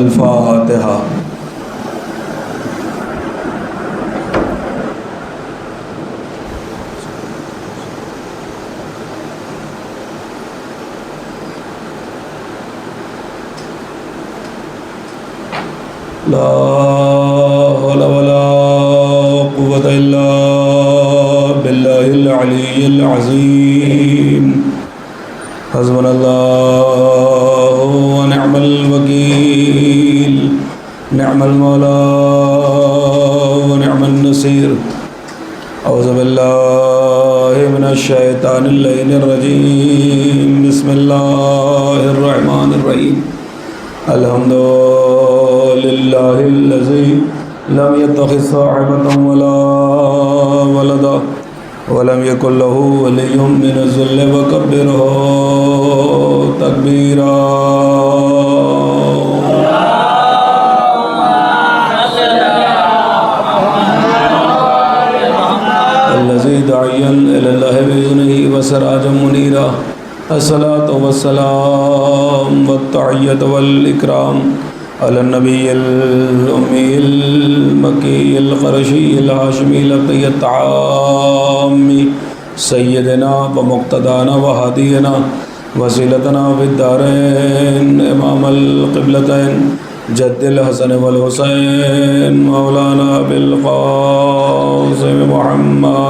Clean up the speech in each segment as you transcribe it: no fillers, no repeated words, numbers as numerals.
الفاتحہ۔ لا حول ولا قوة إلا بالله العلي العظيم۔ حسبنا الله ونعم الوكيل، نعم المولى ونعم النصير۔ أعوذ بالله من الشيطان اللعين الرجيم، بسم الله الرحمن الرحيم۔ الحمد لله الذي لم يتخذ صاحبة ولا ولدا ولم يكن له ولي من الذل وكبره تكبيرا۔ الذي داعيا إلى الله بإذنه وسراجا منيرا۔ الصلاة والسلام والتحية والإكرام على النبي الأمي المكي القرشي الهاشمي لقي الطعام سيدنا ومقتدانا وهادينا وسيلتنا في الدارين إمام القبلتين جد الحسن والحسين مولانا بالقاسم محمد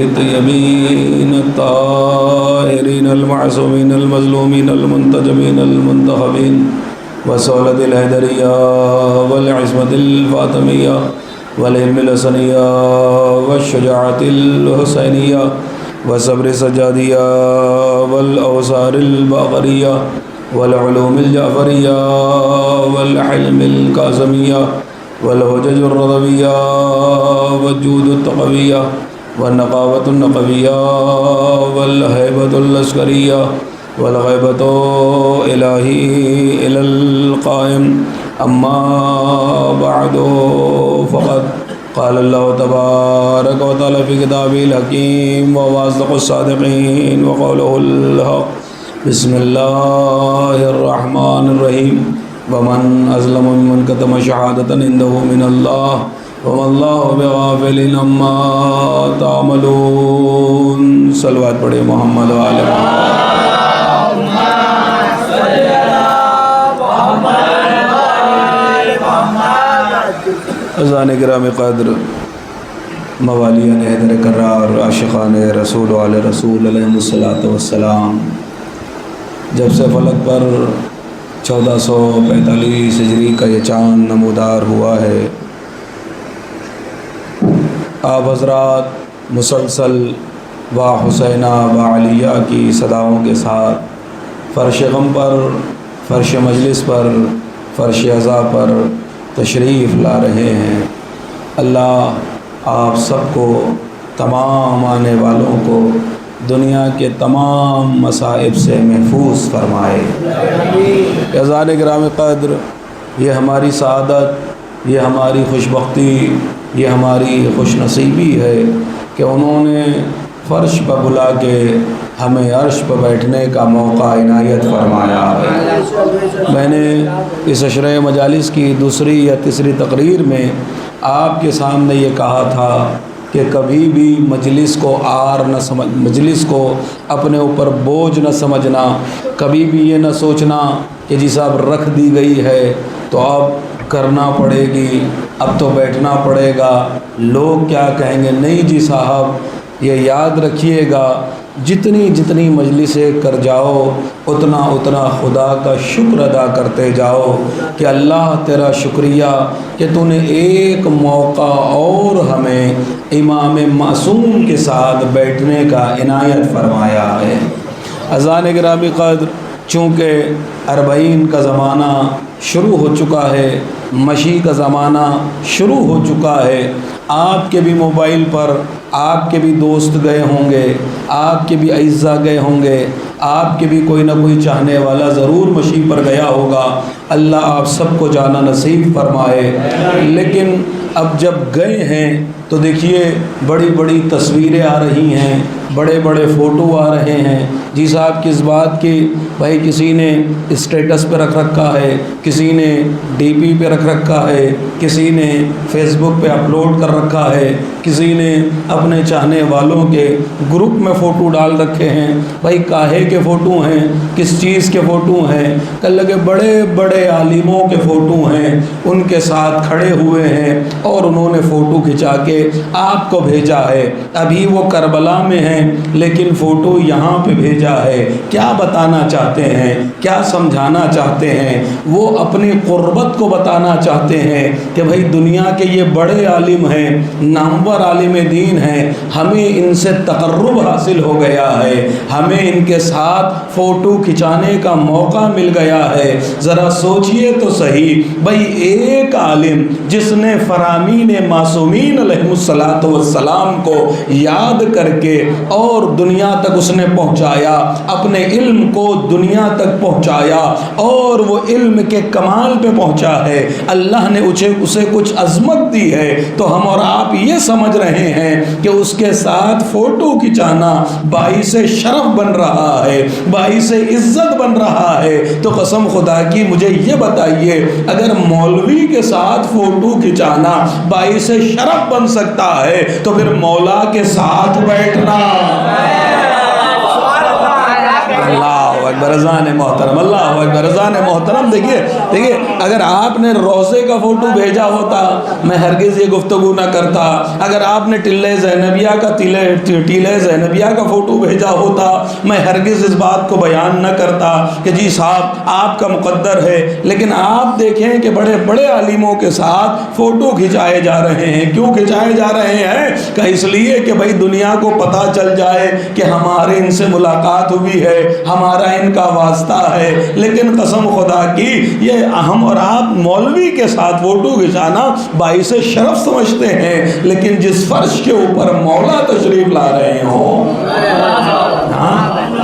الطيبين الطاهرين المعصومين المظلومين المنتجبين المنتخبين وسولة الهدرية والعصمة الفاطمية والعلم الحسنية والشجاعة الحسينية والصبر السجادية والأوصار الباقرية والعلوم الجعفرية والحلم الكاظمية والحجج الرضوية والجود التقوية والنقاوة النقوية والهيبة العسكرية والغيبة إلهي إلى القائم۔ أما بعد فقد قال الله تبارك وتعالى في كتابه الحكيم وهو أصدق الصادقين وقوله الحق۔ بسم الله الرحمن الرحيم۔ ومن أظلم ممن كتم شهادة عنده من الله وما الله بغافل عما تعملون۔ صلوات پڑھے محمد و آل محمد۔ اذان کرام قدر، موالیان حیدر کرار، عاشقان رسول و آل رسول علیہ الصلوۃ والسلام، جب سے فلک پر 1445 ہجری کا یہ چاند نمودار ہوا ہے، آپ حضرات مسلسل و حسینہ و علیہ کی صداؤں کے ساتھ فرش غم پر، فرش مجلس پر، فرش عزا پر تشریف لا رہے ہیں۔ اللہ آپ سب کو، تمام آنے والوں کو دنیا کے تمام مصائب سے محفوظ فرمائے۔ اذان کرام قدر، یہ ہماری سعادت، یہ ہماری خوش بختی، یہ ہماری خوش نصیبی ہے کہ انہوں نے فرش پر بلا کے ہمیں عرش پر بیٹھنے کا موقع عنایت فرمایا ہے۔ میں نے اس عشرہ مجالس کی دوسری یا تیسری تقریر میں آپ کے سامنے یہ کہا تھا کہ کبھی بھی مجلس کو مجلس کو اپنے اوپر بوجھ نہ سمجھنا، کبھی بھی یہ نہ سوچنا کہ جی صاحب رکھ دی گئی ہے تو اب کرنا پڑے گی، اب تو بیٹھنا پڑے گا، لوگ کیا کہیں گے۔ نہیں جی صاحب، یہ یاد رکھیے گا جتنی مجلسیں کر جاؤ اتنا خدا کا شکر ادا کرتے جاؤ کہ اللہ تیرا شکریہ کہ تو نے ایک موقع اور ہمیں امام معصوم کے ساتھ بیٹھنے کا عنایت فرمایا ہے۔ اذان گرامی قدر، چونکہ 40 کا زمانہ شروع ہو چکا ہے، مشی کا زمانہ شروع ہو چکا ہے، آپ کے بھی موبائل پر آپ کے بھی دوست گئے ہوں گے، آپ کے بھی اعزاء گئے ہوں گے، آپ کے بھی کوئی نہ کوئی چاہنے والا ضرور مشی پر گیا ہوگا۔ اللہ آپ سب کو جانا نصیب فرمائے۔ لیکن اب جب گئے ہیں تو دیکھیے بڑی بڑی تصویریں آ رہی ہیں، بڑے بڑے فوٹو آ رہے ہیں۔ جی صاحب کس بات کی؟ بھائی کسی نے اسٹیٹس پہ رکھ رکھا ہے، کسی نے ڈی پی پہ رکھ رکھا ہے، کسی نے فیس بک پہ اپلوڈ کر رکھا ہے، کسی نے اپنے چاہنے والوں کے گروپ میں فوٹو ڈال رکھے ہیں۔ بھائی کاہے کے فوٹو ہیں؟ کس چیز کے فوٹو ہیں؟ کل لگے بڑے بڑے عالموں کے فوٹو ہیں، ان کے ساتھ کھڑے ہوئے ہیں اور انہوں نے فوٹو کھنچا کے آپ کو بھیجا ہے۔ ابھی وہ کربلا میں ہیں لیکن فوٹو یہاں پہ بھیجا ہے۔ کیا بتانا چاہتے ہیں؟ کیا سمجھانا چاہتے ہیں؟ وہ اپنی قربت کو بتانا چاہتے ہیں کہ بھائی دنیا کے یہ بڑے عالم ہیں، نامور عالم دین ہیں، ہمیں ان سے تقرب حاصل ہو گیا ہے، ہمیں ان کے ساتھ فوٹو کھنچانے کا موقع مل گیا ہے۔ ذرا سوچئے تو صحیح، بھائی ایک عالم جس نے فرامین معصومین علیہ السلام کو یاد کر کے اور دنیا تک اس نے پہنچایا، اپنے علم کو دنیا تک پہنچایا اور وہ علم کے کمال پہ پہنچا ہے، اللہ نے اسے کچھ عظمت دی ہے، تو ہم اور آپ یہ سمجھ رہے ہیں کہ اس کے ساتھ فوٹو کھنچانا باعث شرف بن رہا ہے، باعث عزت بن رہا ہے۔ تو قسم خدا کی مجھے یہ بتائیے، اگر مولوی کے ساتھ فوٹو کھنچانا باعث شرف بن سکتا ہے تو پھر مولا کے ساتھ بیٹھنا۔ اللہ اکبر، اذان محترم، اللہ اکبر، اذان محترم۔ دیکھیے اگر آپ نے روضے کا فوٹو بھیجا ہوتا میں ہرگز یہ گفتگو نہ کرتا، اگر آپ نے ٹیلہ زینبیہ کا فوٹو بھیجا ہوتا میں ہرگز اس بات کو بیان نہ کرتا کہ جی صاحب آپ کا مقدر ہے، لیکن آپ دیکھیں کہ بڑے بڑے عالموں کے ساتھ فوٹو کھنچائے جا رہے ہیں۔ کیوں کھنچائے جا رہے ہیں؟ کہ اس لیے کہ بھائی دنیا کو پتہ چل جائے کہ ہمارے ان سے ملاقات ہوئی ہے، ہمارا ان کا واسطہ ہے۔ لیکن قسم خدا کی یہ ہم اور آپ مولوی کے ساتھ فوٹو کھنچانا باعث شرف سمجھتے ہیں، لیکن جس فرش کے اوپر مولا تشریف لا رہے ہوں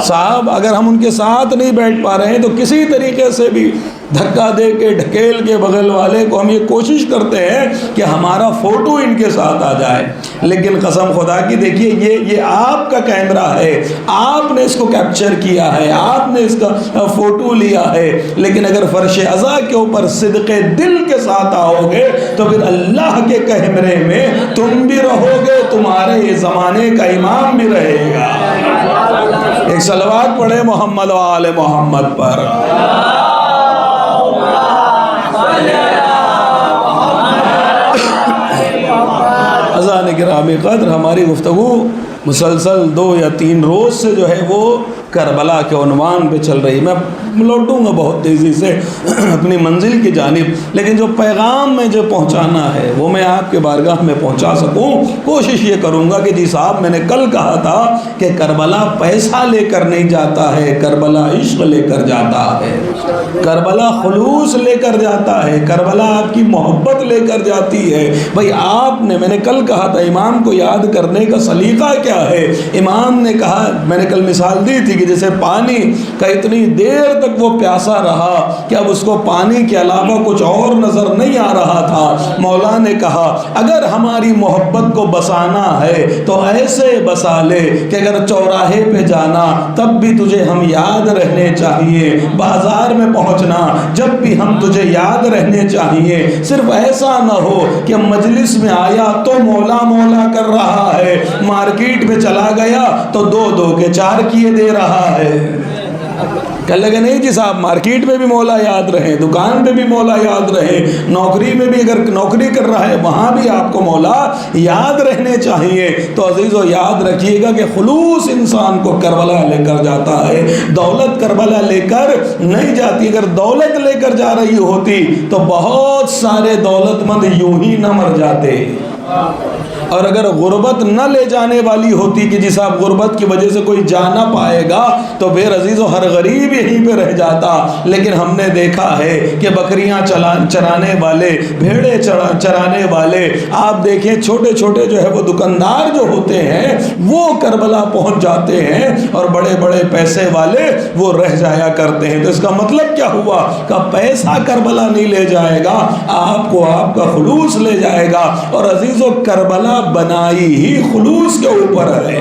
صاحب، اگر ہم ان کے ساتھ نہیں بیٹھ پا رہے ہیں تو کسی طریقے سے بھی دھکا دے کے ڈھکیل کے بغل والے کو ہم یہ کوشش کرتے ہیں کہ ہمارا فوٹو ان کے ساتھ آ جائے۔ لیکن قسم خدا کی دیکھیے یہ آپ کا کیمرہ ہے، آپ نے اس کو کیپچر کیا ہے، آپ نے اس کا فوٹو لیا ہے، لیکن اگر فرش عزا کے اوپر صدق دل کے ساتھ آؤ گے تو پھر اللہ کے کیمرے میں تم بھی رہو گے، تمہارے یہ زمانے کا امام بھی رہے گا۔ ایک صلوات پڑھے محمد و آل محمد پر۔ عزیزان گرامی قدر، ہماری گفتگو مسلسل 2 یا 3 روز سے جو ہے وہ کربلا کے عنوان پہ چل رہی۔ میں لوٹوں گا بہت تیزی سے اپنی منزل کی جانب، لیکن جو پیغام میں جو پہنچانا ہے وہ میں آپ کے بارگاہ میں پہنچا سکوں۔ کوشش یہ کروں گا کہ جی صاحب میں نے کل کہا تھا کہ کربلا پیسہ لے کر نہیں جاتا ہے، کربلا عشق لے کر جاتا ہے، کربلا خلوص لے کر جاتا ہے، کربلا آپ کی محبت لے کر جاتی ہے۔ بھائی آپ نے، میں نے کل کہا تھا امام کو یاد کرنے کا سلیقہ کیا ہے۔ امام نے کہا، میں نے کل مثال دی تھی کہ جیسے پانی کا اتنی دیر تک وہ پیاسا رہا کہ اب اس کو پانی کے علاوہ کچھ اور نظر نہیں آ رہا تھا۔ مولا نے کہا اگر ہماری محبت کو بسانا ہے تو ایسے بسا لے کہ اگر چوراہے پہ جانا تب بھی تجھے ہم یاد رہنے چاہیے، بازار میں پہنچنا جب بھی ہم تجھے یاد رہنے چاہیے۔ صرف ایسا نہ ہو کہ مجلس میں آیا تو مولا مولا کر رہا ہے، مارکیٹ میں چلا گیا تو 2 کے 4 کیے دے رہا ہے۔ کہنے لگے نہیں جی صاحب، مارکیٹ میں بھی مولا یاد رہے، دکان پہ بھی مولا یاد رہے، نوکری میں بھی اگر نوکری کر رہا ہے وہاں بھی آپ کو مولا یاد رہنے چاہیے۔ تو عزیزو یاد رکھیے گا کہ خلوص انسان کو کربلا لے کر جاتا ہے، دولت کربلا لے کر نہیں جاتی۔ اگر دولت لے کر جا رہی ہوتی تو بہت سارے دولت مند یوں ہی نہ مر جاتے۔ اور اگر غربت نہ لے جانے والی ہوتی کہ جس آپ غربت کی وجہ سے کوئی جا نہ پائے گا تو بے عزیزو ہر غریب یہیں پہ رہ جاتا. لیکن ہم نے دیکھا ہے کہ بکریاں چرانے والے, بھیڑے چرانے والے, آپ دیکھیں چھوٹے چھوٹے جو ہے وہ دکاندار جو ہوتے ہیں وہ کربلا پہنچ جاتے ہیں, اور بڑے بڑے پیسے والے وہ رہ جایا کرتے ہیں. تو اس کا مطلب کیا ہوا کہ پیسہ کربلا نہیں لے جائے گا, آپ کو آپ کا خلوص لے جائے گا. اور عزیزو کربلا بنائی ہی خلوص کے اوپر ہے.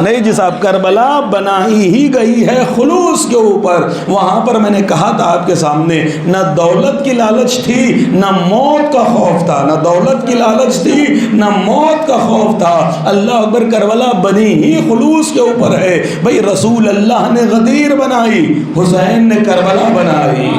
نہیں جی صاحب, کربلا بنائی ہی گئی ہے خلوص کے اوپر. وہاں پر میں نے کہا تھا آپ کے سامنے, نہ دولت کی لالچ تھی نہ موت کا خوف تھا, نہ دولت کی لالچ تھی نہ موت کا خوف تھا. اللہ اکبر, کربلا بنی ہی خلوص کے اوپر ہے. بھئی رسول اللہ نے غدیر بنائی, حسین نے کربلا بنائی.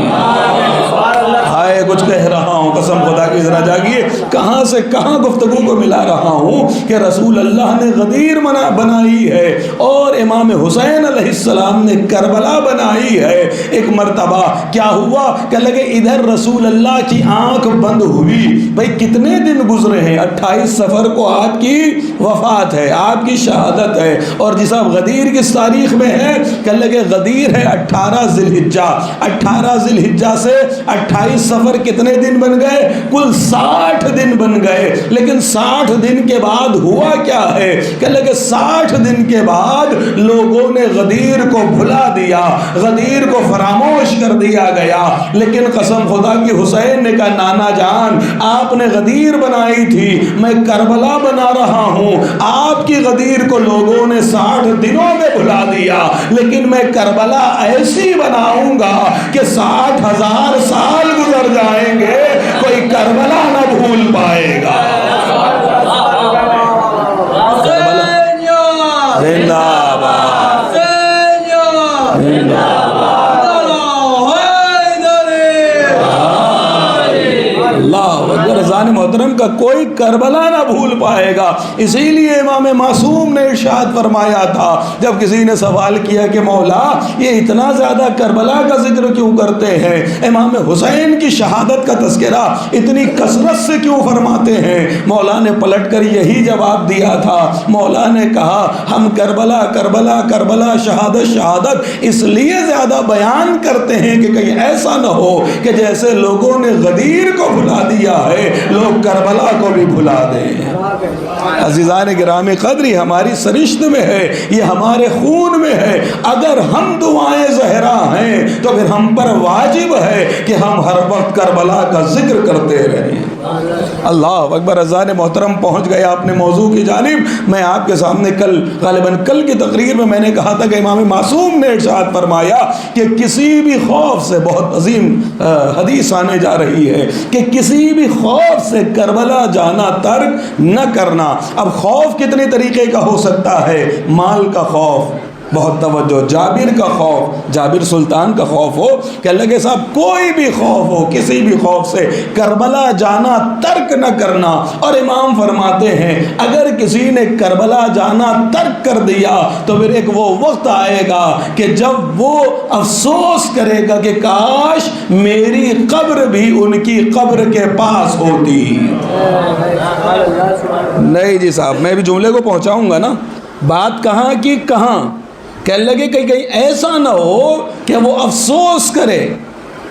ہائے کچھ کہہ رہا ہوں, قسم خدا کی ذرا جاگیے, کہاں سے کہاں گفتگو کو ملا رہا ہوں کہ رسول اللہ نے غدیر بنائی ہے اور امام حسین علیہ السلام نے کربلا بنائی ہے. ایک مرتبہ کیا ہوا کہ لگے ادھر رسول اللہ کی آنکھ بند ہوئی. بھئی کتنے دن گزرے ہیں, 28 صفر کو آپ کی وفات ہے, آپ کی شہادت ہے. اور جس آپ غدیر کس تاریخ میں ہے کہ لگے غدیر ہے 18 ذی الحجہ. 18 ذی الحجہ سے 28 صفر کتنے دن بن گئے, کل 60 دن بن گئے. لیکن 60 دن کے بعد ہوا کیا ہے کہ لگے 60 دن کے بعد لوگوں نے غدیر کو بھلا دیا, غدیر کو فراموش کر دیا گیا. لیکن قسم خدا کی حسین نے کہا نانا جان آپ نے غدیر بنائی تھی, میں کربلا بنا رہا ہوں. آپ کی غدیر کو لوگوں نے 60 دنوں میں بھلا دیا, لیکن میں کربلا ایسی بناؤں گا کہ 60,000 سال گزر جائیں گے, کوئی کربلا نہ بھول پائے گا. زندہ باد, زندہ باد, اللہ اکبر. رضان محترم کا کوئی کربلا نہ بھول پائے گا. اسی لیے امام معصوم نے ارشاد فرمایا تھا جب کسی نے سوال کیا کہ مولا یہ اتنا زیادہ کربلا کا ذکر کیوں کرتے ہیں, امام حسین کی شہادت کا تذکرہ اتنی کثرت سے کیوں فرماتے ہیں, مولا نے پلٹ کر یہی جواب دیا تھا. مولا نے کہا ہم کربلا کربلا کربلا شہادت شہادت اس لیے زیادہ بیان کرتے ہیں کہ کہیں ایسا نہ ہو کہ جیسے لوگوں نے غدیر کو بھلا دیا ہے لوگ کربلا کو بھی بھلا دیں. عزیزان گرامی قدری, ہماری سرشت میں ہے, یہ ہمارے خون میں ہے. اگر ہم دعائیں زہرا ہیں تو پھر ہم پر واجب ہے کہ ہم ہر وقت کربلا کا ذکر کرتے رہیں. اللہ اکبر. عزیزان محترم پہنچ گئے اپنے موضوع کی جانب. میں آپ کے سامنے غالباً کل کی تقریر میں نے کہا تھا کہ امام معصوم نے ارشاد فرمایا کہ کسی بھی خوف سے, بہت عظیم حدیث آنے جا رہی ہے کہ کسی بھی خوف سے کربلا جانا ترک نہ کرنا. اب خوف کتنے طریقے کا ہو سکتا ہے, مال کا خوف, بہت توجہ, جابر کا خوف, جابر سلطان کا خوف ہو کہ اللہ کے صاحب کوئی بھی خوف ہو, کسی بھی خوف سے کربلا جانا ترک نہ کرنا. اور امام فرماتے ہیں اگر کسی نے کربلا جانا ترک کر دیا تو پھر ایک وہ وقت آئے گا کہ جب وہ افسوس کرے گا کہ کاش میری قبر بھی ان کی قبر کے پاس ہوتی. نہیں جی صاحب, میں بھی جملے کو پہنچاؤں گا نا, بات کہاں کی کہاں. کہنے لگے کہ کہیں ایسا نہ ہو کہ وہ افسوس کرے,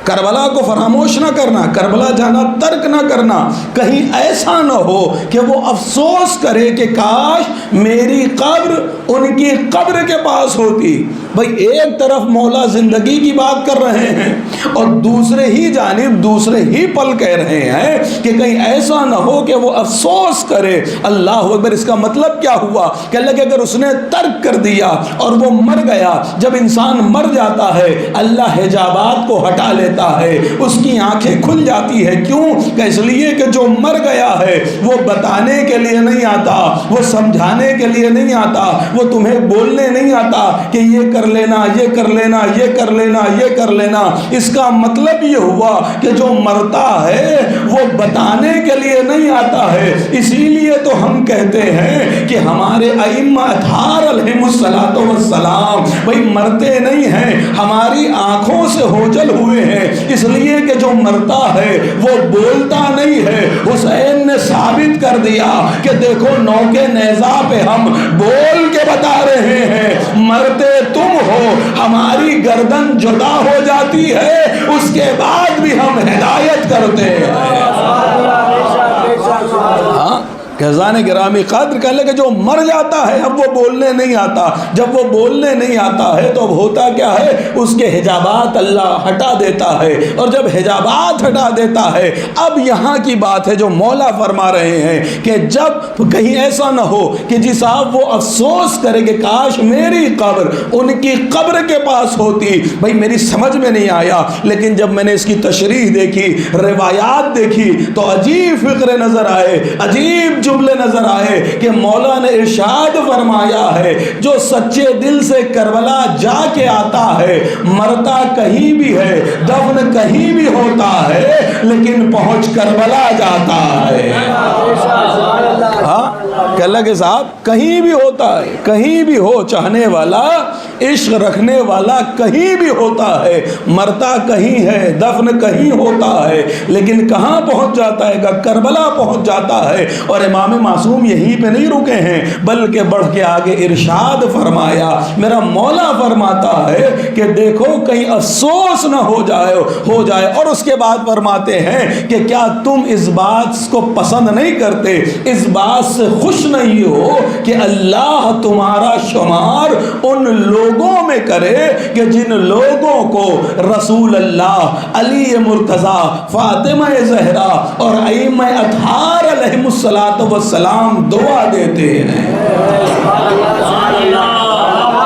کربلا کو فراموش نہ کرنا, کربلا جانا ترک نہ کرنا. کہیں ایسا نہ ہو کہ وہ افسوس کرے کہ کاش میری قبر ان کی قبر کے پاس ہوتی. بھئی ایک طرف مولا زندگی کی بات کر رہے ہیں اور دوسرے ہی جانب دوسرے ہی پل کہہ رہے ہیں کہ کہیں ایسا نہ ہو کہ وہ افسوس کرے. اللہ اکبر. اس کا مطلب کیا ہوا کہ اللہ کہ اگر اس نے ترک کر دیا اور وہ مر گیا, جب انسان مر جاتا ہے اللہ حجابات کو ہٹا لیتا ہے, اس کی آنکھیں کھل جاتی ہے. کیوں کہ اس لیے کہ جو مر گیا ہے وہ بتانے کے لیے نہیں آتا, وہ سمجھانے کے لیے نہیں آتا, وہ تمہیں بولنے نہیں آتا کہ یہ کر لینا, یہ کر لینا, یہ کر لینا, یہ کر لینا. اس کا مطلب یہ ہوا کہ جو مرتا ہے وہ بتانے کے لیے نہیں آتا ہے. اسی لیے تو ہم کہتے ہیں کہ ہمارے ائمہ اطہار علیہم الصلوۃ والسلام بھئی مرتے نہیں ہیں, ہماری آنکھوں سے اوجھل ہوئے ہیں, ہیں، اس لیے کہ جو مرتا ہے وہ بولتا نہیں ہے۔ حسین نے ثابت کر دیا کہ دیکھو نوکے نیزہ پہ ہم بول کے بتا رہے ہیں، مرتے تم ہو، ہماری گردن جدا ہو جاتی ہے، اس کے بعد بھی ہم ہدایت کرتے ہیں۔ خزان گرامی قدر کہہ لے کہ جو مر جاتا ہے اب وہ بولنے نہیں آتا، جب وہ بولنے نہیں آتا ہے تو اب ہوتا کیا ہے، اس کے حجابات اللہ ہٹا دیتا ہے، اور جب حجابات ہٹا دیتا ہے اب یہاں کی بات ہے جو مولا فرما رہے ہیں کہ جب کہیں ایسا نہ ہو کہ جی صاحب وہ افسوس کرے کہ کاش میری قبر ان کی قبر کے پاس ہوتی۔ بھائی میری سمجھ میں نہیں آیا، لیکن جب میں نے اس کی تشریح دیکھی، روایات دیکھی تو عجیب فقرے نظر آئے، عجیب جملے نظر آئے کہ مولا نے ارشاد فرمایا ہے جو سچے دل سے کربلا جا کے آتا ہے، مرتا کہیں بھی ہے، دفن کہیں بھی ہوتا ہے، لیکن پہنچ کربلا جاتا ہے۔ کہ اللہ کے صاحب کہیں بھی ہوتا ہے، کہیں بھی ہو، چاہنے والا عشق رکھنے والا کہیں بھی ہوتا ہے، مرتا کہیں ہے، دفن کہیں ہوتا ہے، لیکن کہاں پہنچ جاتا ہے؟ کربلا پہنچ جاتا ہے۔ اور امام معصوم یہیں پہ نہیں رکے ہیں بلکہ بڑھ کے آگے ارشاد فرمایا، میرا مولا فرماتا ہے کہ دیکھو کہیں افسوس نہ ہو جائے، اور اس کے بعد فرماتے ہیں کہ کیا تم اس بات کو پسند نہیں کرتے، اس بات سے خوش نہیں ہو کہ اللہ تمہارا شمار ان لوگوں میں کرے کہ جن لوگوں کو رسول اللہ، علی مرتضی، فاطمہ زہرا اور ائمہ اطہار علیہم السلام دعا دیتے ہیں۔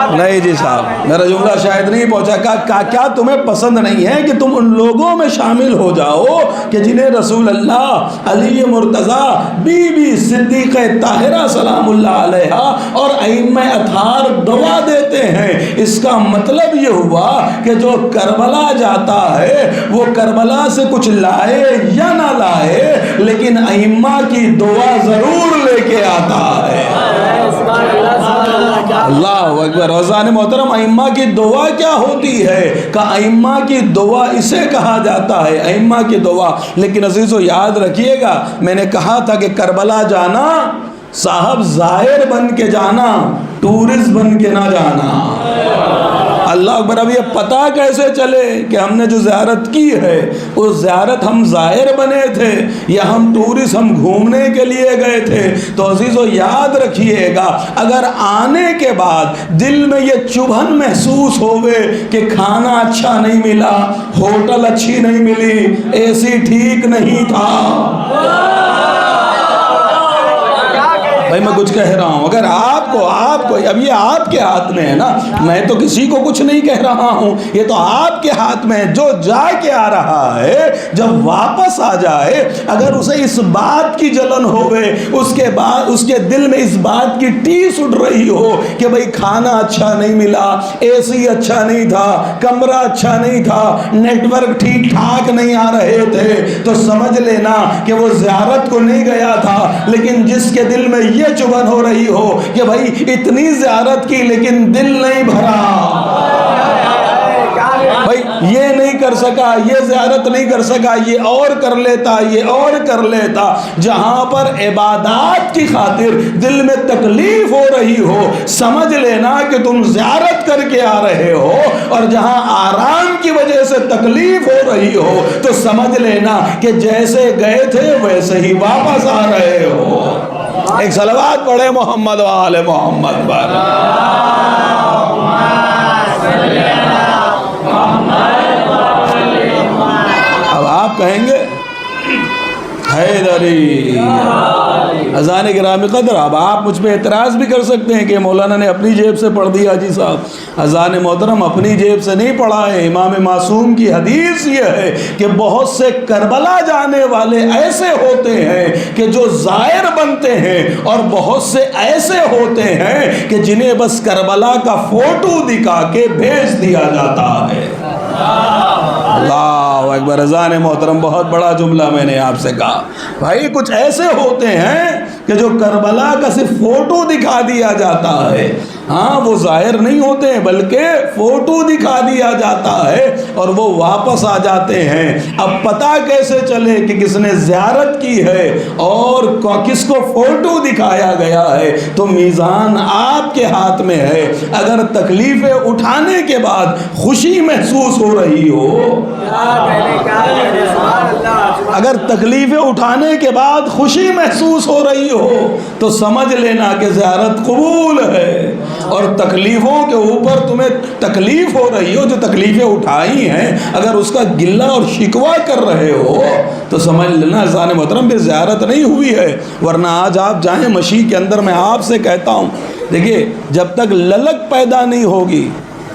نہیں جی صاحب میرا جملہ شاید نہیں پہنچا۔ کیا تمہیں پسند نہیں ہے کہ تم ان لوگوں میں شامل ہو جاؤ کہ جنہیں رسول اللہ، علی مرتضی، بی بی صدیقہ طاہرہ سلام اللہ علیہا اور ائمہ اطہار دعا دیتے ہیں؟ اس کا مطلب یہ ہوا کہ جو کربلا جاتا ہے وہ کربلا سے کچھ لائے یا نہ لائے لیکن ائمہ کی دعا ضرور لے کے آتا ہے۔ اللہ اکبر۔ عزیزان محترم، ائمہ کی دعا کیا ہوتی ہے؟ کہ ائمہ کی دعا اسے کہا جاتا ہے، ائمہ کی دعا۔ لیکن عزیزو یاد رکھیے گا، میں نے کہا تھا کہ کربلا جانا صاحب زائر بن کے جانا، ٹورسٹ بن کے نہ جانا۔ اللہ اکبر۔ اب یہ پتہ کیسے چلے کہ ہم نے جو زیارت کی ہے اس زیارت ہم زائر بنے تھے یا ہم ٹورسٹ، ہم گھومنے کے لیے گئے تھے؟ تو عزیزو یاد رکھیے گا، اگر آنے کے بعد دل میں یہ چبھن محسوس ہوئے کہ کھانا اچھا نہیں ملا، ہوٹل اچھی نہیں ملی، اے سی ٹھیک نہیں تھا، بھائی میں کچھ کہہ رہا ہوں، اگر آپ کو اب یہ آپ کے ہاتھ میں ہے نا، میں تو کسی کو کچھ نہیں کہہ رہا ہوں، یہ تو آپ کے ہاتھ میں ہے۔ جو جا کے آ رہا ہے جب واپس آ جائے، اگر اسے اس بات کی جلن ہوئے، اس کے بعد اس کے دل میں اس بات کی ٹیس اٹھ رہی ہو کہ بھئی کھانا اچھا نہیں ملا، اے سی اچھا نہیں تھا، کمرہ اچھا نہیں تھا، نیٹ ورک ٹھیک ٹھاک نہیں آ رہے تھے، تو سمجھ لینا کہ وہ زیارت کو نہیں گیا تھا۔ لیکن جس کے دل میں یہ چبھن ہو رہی ہو کہ بھائی اتنی زیارت کی لیکن دل نہیں بھرا، بھائی یہ نہیں کر سکا، یہ زیارت نہیں کر سکا، یہ اور کر لیتا، یہ اور کر لیتا، جہاں پر عبادات کی خاطر دل میں تکلیف ہو رہی ہو، سمجھ لینا کہ تم زیارت کر کے آ رہے ہو، اور جہاں آرام کی وجہ سے تکلیف ہو رہی ہو تو سمجھ لینا کہ جیسے گئے تھے ویسے ہی واپس آ رہے ہو۔ ایک صلوات پڑھے محمد و آل محمد پر۔ اب آپ کہیں گے حیدری، اذان گرامی قدر، اب آپ مجھ پہ اعتراض بھی کر سکتے ہیں کہ مولانا نے اپنی جیب سے پڑھ دیا۔ جی صاحب اذان محترم اپنی جیب سے نہیں پڑھا ہے، امام معصوم کی حدیث یہ ہے کہ بہت سے کربلا جانے والے ایسے ہوتے ہیں کہ جو زائر بنتے ہیں، اور بہت سے ایسے ہوتے ہیں کہ جنہیں بس کربلا کا فوٹو دکھا کے بھیج دیا جاتا ہے۔ اللہ اکبر۔ اذان محترم بہت بڑا جملہ میں نے آپ سے کہا، بھائی کچھ ایسے ہوتے ہیں کہ جو کربلا کا صرف فوٹو دکھا دیا جاتا ہے، ہاں وہ ظاہر نہیں ہوتے ہیں بلکہ فوٹو دکھا دیا جاتا ہے اور وہ واپس آ جاتے ہیں۔ اب پتہ کیسے چلے کہ کس نے زیارت کی ہے اور کس کو فوٹو دکھایا گیا ہے؟ تو میزان آپ کے ہاتھ میں ہے۔ اگر تکلیفیں اٹھانے کے بعد خوشی محسوس ہو رہی ہو، اگر تکلیفیں اٹھانے کے بعد خوشی محسوس ہو رہی ہو تو سمجھ لینا کہ زیارت قبول ہے، اور تکلیفوں کے اوپر تمہیں تکلیف ہو رہی ہو، جو تکلیفیں اٹھائی ہیں اگر اس کا گلہ اور شکوہ کر رہے ہو تو سمجھ لینا عزیزان محترم پھر زیارت نہیں ہوئی ہے۔ ورنہ آج آپ جائیں مشیع کے اندر، میں آپ سے کہتا ہوں دیکھیے جب تک للک پیدا نہیں ہوگی،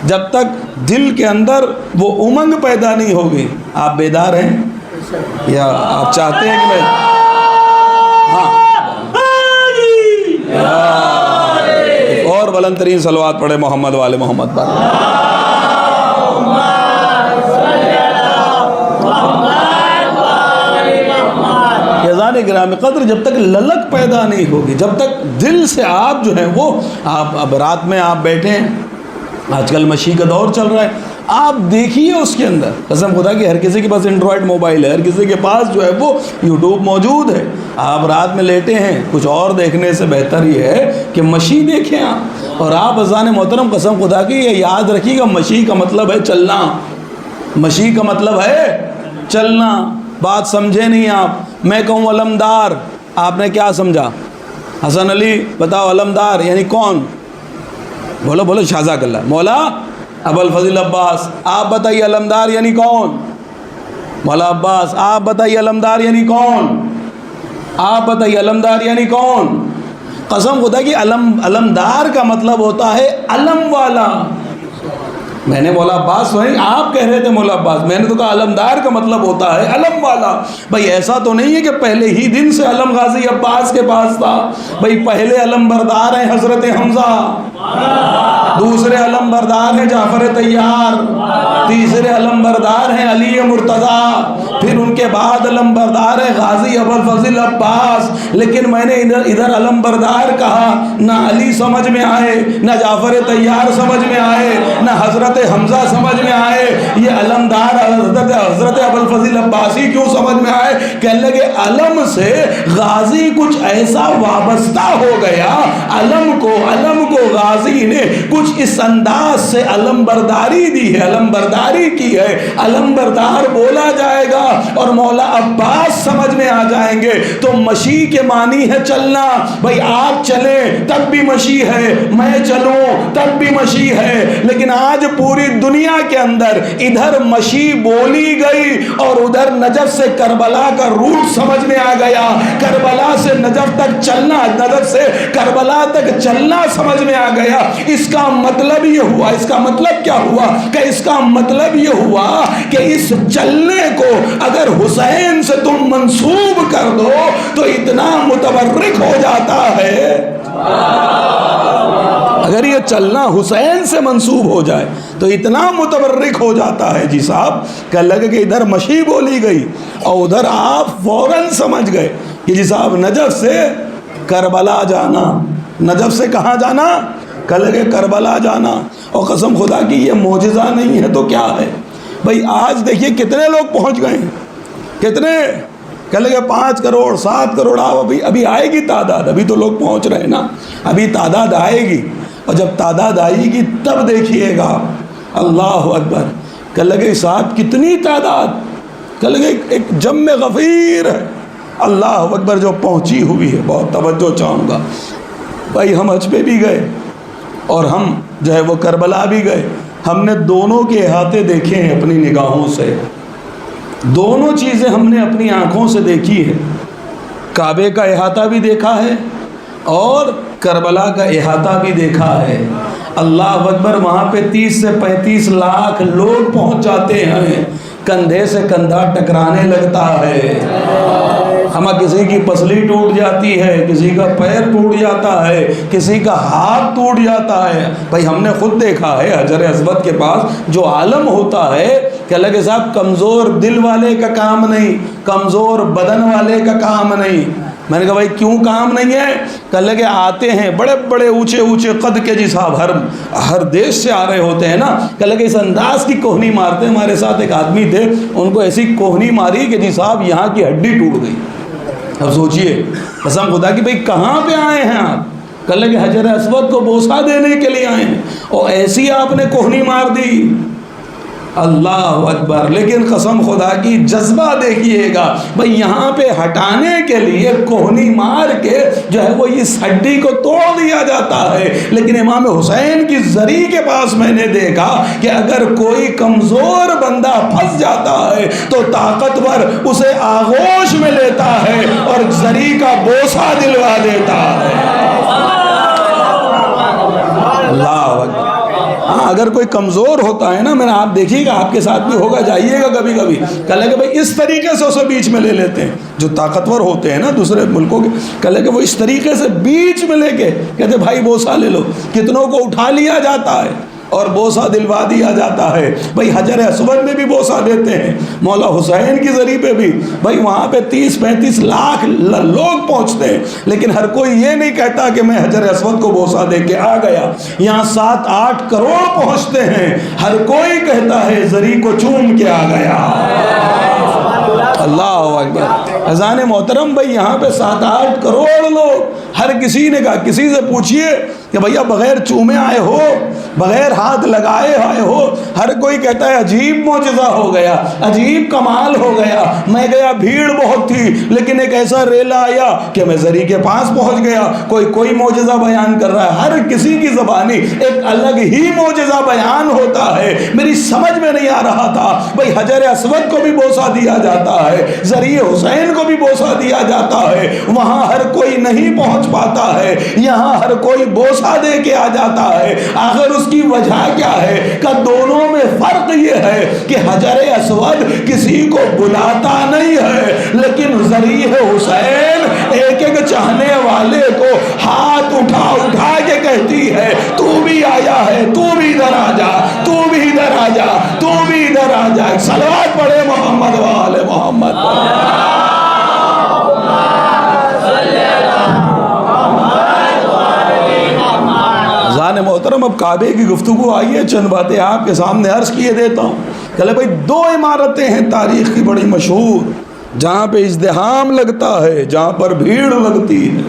جب تک دل کے اندر وہ امنگ پیدا نہیں ہوگی، آپ بیدار ہیں یا آپ چاہتے ہیں کہ میں اور بلند ترین صلوات پڑھے محمد والے محمد پر؟ یزان گرامی قدر جب تک للک پیدا نہیں ہوگی، جب تک دل سے آپ جو ہیں وہ آپ اب رات میں آپ بیٹھے ہیں، آج کل مشیع کا دور چل رہا ہے، آپ دیکھیے اس کے اندر قسم خدا کی ہر کسی کے پاس اینڈرائڈ موبائل ہے، ہر کسی کے پاس جو ہے وہ یوٹیوب موجود ہے۔ آپ رات میں لیٹے ہیں، کچھ اور دیکھنے سے بہتر یہ ہے کہ مشیع دیکھیں آپ۔ اور آپ عزیزان محترم قسم خدا کی یہ یاد رکھیے گا، مشیع کا مطلب ہے چلنا، مشیع کا مطلب ہے چلنا۔ بات سمجھے نہیں آپ، میں کہوں علمدار، آپ نے کیا سمجھا؟ حسن علی بتاؤ علمدار یعنی کون؟ بولو بولو شہزاد اللہ، مولا ابو الفضل عباس، آپ بتائیے علمدار یعنی کون؟ مولا عباس آپ بتائیے علمدار یعنی کون؟ آپ بتائیے علمدار یعنی کون؟ قسم خدا کی علمدار کا مطلب ہوتا ہے علم والا۔ میں نے مولا عباس نہیں، آپ کہہ رہے تھے مولا عباس، میں نے تو کہا علمدار کا مطلب ہوتا ہے علم والا۔ بھائی ایسا تو نہیں ہے کہ پہلے ہی دن سے علم غازی عباس کے پاس تھا، بھائی پہلے علم بردار ہیں حضرت حمزہ، دوسرے علم بردار ہیں جعفر طیار، تیسرے علم بردار ہیں علی مرتضیٰ، پھر ان کے بعد علم بردار ہے غازی ابو الفضل عباس۔ لیکن میں نے ادھر علم بردار کہا، نہ علی سمجھ میں آئے، نہ جعفر طیار سمجھ میں آئے، نہ حضرت حمزہ سمجھ میں آئے، یہ علمدار حضرت ابو الفضل عباسی کیوں سمجھ میں آئے؟ کہنے لگے علم سے غازی کچھ ایسا وابستہ ہو گیا، علم کو غازی نے کچھ اس انداز سے علم برداری دی ہے، علم برداری کی ہے، علم بردار بولا جائے گا اور مولا عباس سمجھ میں آ جائیں گے۔ تو مشیع کے معنی ہے چلنا۔ بھائی آپ چلیں تب بھی مشیع ہے، میں چلوں تب بھی مشیع ہے، لیکن آج پوری دنیا کے اندر ادھر مشیع بولی گئی اور ادھر نجف سے کربلا کا روٹ سمجھ میں آ گیا، کربلا سے نجف تک چلنا، نجف سے کربلا تک چلنا سمجھ میں آ گیا۔ اس کا مطلب یہ ہوا، اس کا مطلب کیا ہوا کہ اس کا مطلب یہ ہوا کہ اس چلنے کو اگر حسین سے تم منسوب کر دو تو اتنا متبرک ہو جاتا ہے، اگر یہ چلنا حسین سے منسوب ہو جائے تو اتنا متبرک ہو جاتا ہے جی صاحب کہ لگے کہ ادھر مشیع بولی گئی اور ادھر آپ فوراً سمجھ گئے کہ جی صاحب نجف سے کربلا جانا، نجف سے کہاں جانا؟ کہ لگے کربلا جانا۔ اور قسم خدا کی یہ معجزہ نہیں ہے تو کیا ہے؟ بھائی آج دیکھیے کتنے لوگ پہنچ گئے ہیں، کتنے؟ کہ لگے 5 کروڑ 7 کروڑ، ابھی آئے گی تعداد، ابھی تو لوگ پہنچ رہے ہیں نا، ابھی تعداد آئے گی، اور جب تعداد آئے گی تب دیکھیے گا اللہ اکبر۔ کہ لگے صاحب کتنی تعداد، کہ لگے ایک جم غفیر ہے اللہ اکبر جو پہنچی ہوئی ہے۔ بہت توجہ چاہوں گا بھائی، ہم حج پہ بھی گئے اور ہم جو ہے وہ کربلا بھی گئے، ہم نے دونوں کے احاطے دیکھے ہیں اپنی نگاہوں سے، دونوں چیزیں ہم نے اپنی آنکھوں سے دیکھی ہے، کعبے کا احاطہ بھی دیکھا ہے اور کربلا کا احاطہ بھی دیکھا ہے۔ اللہ اکبر، وہاں پہ 30 سے 35 لاکھ لوگ پہنچ جاتے ہیں، کندھے سے کندھا ٹکرانے لگتا ہے، ہمیں کسی کی پسلی ٹوٹ جاتی ہے، کسی کا پیر ٹوٹ جاتا ہے، کسی کا ہاتھ ٹوٹ جاتا ہے۔ بھائی ہم نے خود دیکھا ہے حجر اسود کے پاس جو عالم ہوتا ہے کہ اللہ کے صاحب کمزور دل والے کا کام نہیں، کمزور بدن والے کا کام نہیں، میں نے کہا بھائی کیوں کام نہیں ہے؟ کہنے لگے آتے ہیں بڑے بڑے اونچے اونچے قد کے جی صاحب، ہر دیش سے آ رہے ہوتے ہیں نا، کہنے لگے اس انداز کی کوہنی مارتے ہیں۔ ہمارے ساتھ ایک آدمی تھے، ان کو ایسی کوہنی ماری کہ جی صاحب یہاں کی ہڈی ٹوٹ گئی۔ اب سوچئے قسم خدا کی بھائی کہاں پہ آئے ہیں آپ؟ کہنے لگے حجر اسود کو بوسہ دینے کے لیے آئے ہیں، اور ایسی آپ نے کوہنی مار دی۔ اللہ اکبر! لیکن قسم خدا کی جذبہ دیکھیے گا بھئی، یہاں پہ ہٹانے کے لیے کوہنی مار کے جو ہے وہ اس ہڈی کو توڑ دیا جاتا ہے۔ لیکن امام حسین کی زری کے پاس میں نے دیکھا کہ اگر کوئی کمزور بندہ پھنس جاتا ہے تو طاقتور اسے آغوش میں لیتا ہے اور زری کا بوسہ دلوا دیتا ہے۔ اللہ اکبر! ہاں اگر کوئی کمزور ہوتا ہے نا، میں نے آپ دیکھیے گا، آپ کے ساتھ بھی ہوگا، جائیے گا کبھی کبھی، کہہ لے کہ بھائی اس طریقے سے اسے بیچ میں لے لیتے ہیں۔ جو طاقتور ہوتے ہیں نا دوسرے ملکوں کے، کہہ لے کہ وہ اس طریقے سے بیچ میں لے کے کہتے بھائی بوسہ لے لو، کتنوں کو اٹھا لیا جاتا ہے اور بوسہ دلوا دیا جاتا ہے۔ بھائی حجر اسود میں بھی بوسہ دیتے ہیں، مولا حسین کی زری پہ بھی، بھائی وہاں پہ 30-35 لاکھ لوگ پہنچتے ہیں، لیکن ہر کوئی یہ نہیں کہتا کہ میں حجر اسود کو بوسہ دے کے آ گیا۔ یہاں 7-8 کروڑ پہنچتے ہیں، ہر کوئی کہتا ہے زری کو چوم کے آ گیا۔ اللہ اکبر! اذان محترم بھائی یہاں پہ 7-8 کروڑ لوگ، ہر کسی نے کہا، کسی سے پوچھئے کہ بھیا بغیر چومے آئے ہو، بغیر ہاتھ لگائے آئے ہو؟ ہر کوئی کہتا ہے عجیب معجزہ ہو گیا، عجیب کمال ہو گیا، میں گیا بھیڑ بہت تھی لیکن ایک ایسا ریلا آیا کہ میں زری کے پاس پہنچ گیا۔ کوئی معجزہ بیان کر رہا ہے، ہر کسی کی زبانی ایک الگ ہی معجزہ بیان ہوتا ہے۔ میری سمجھ میں نہیں آ رہا تھا بھئی حجر اسود کو بھی بوسہ دیا جاتا ہے، زری حسین کو بھی بوسہ دیا جاتا ہے، وہاں ہر کوئی نہیں پہنچ پاتا ہے، یہاں ہر کوئی بوسہ دے کے آ جاتا ہے۔ آخر اس کی وجہ کیا ہے؟ کہ دونوں میں فرق یہ ہے کہ حجر اسود کسی کو بلاتا نہیں ہے، لیکن زری حسین ایک ایک چاہنے والے کو ہاتھ اٹھا اٹھا کے کہتی ہے تو بھی آیا ہے، تو بھی ادھر آ جا، تو بھی ادھر آ جا، تو بھی ادھر آ جا۔ صلوات پڑھے محمد و آل محمد۔ ذان محترم اب کعبے کی گفتگو آئی ہے، چند باتیں آپ کے سامنے عرض کیے دیتا ہوں۔ کہلے بھائی 2 عمارتیں ہیں تاریخ کی بڑی مشہور، جہاں پہ ازدحام لگتا ہے، جہاں پر بھیڑ لگتی ہے۔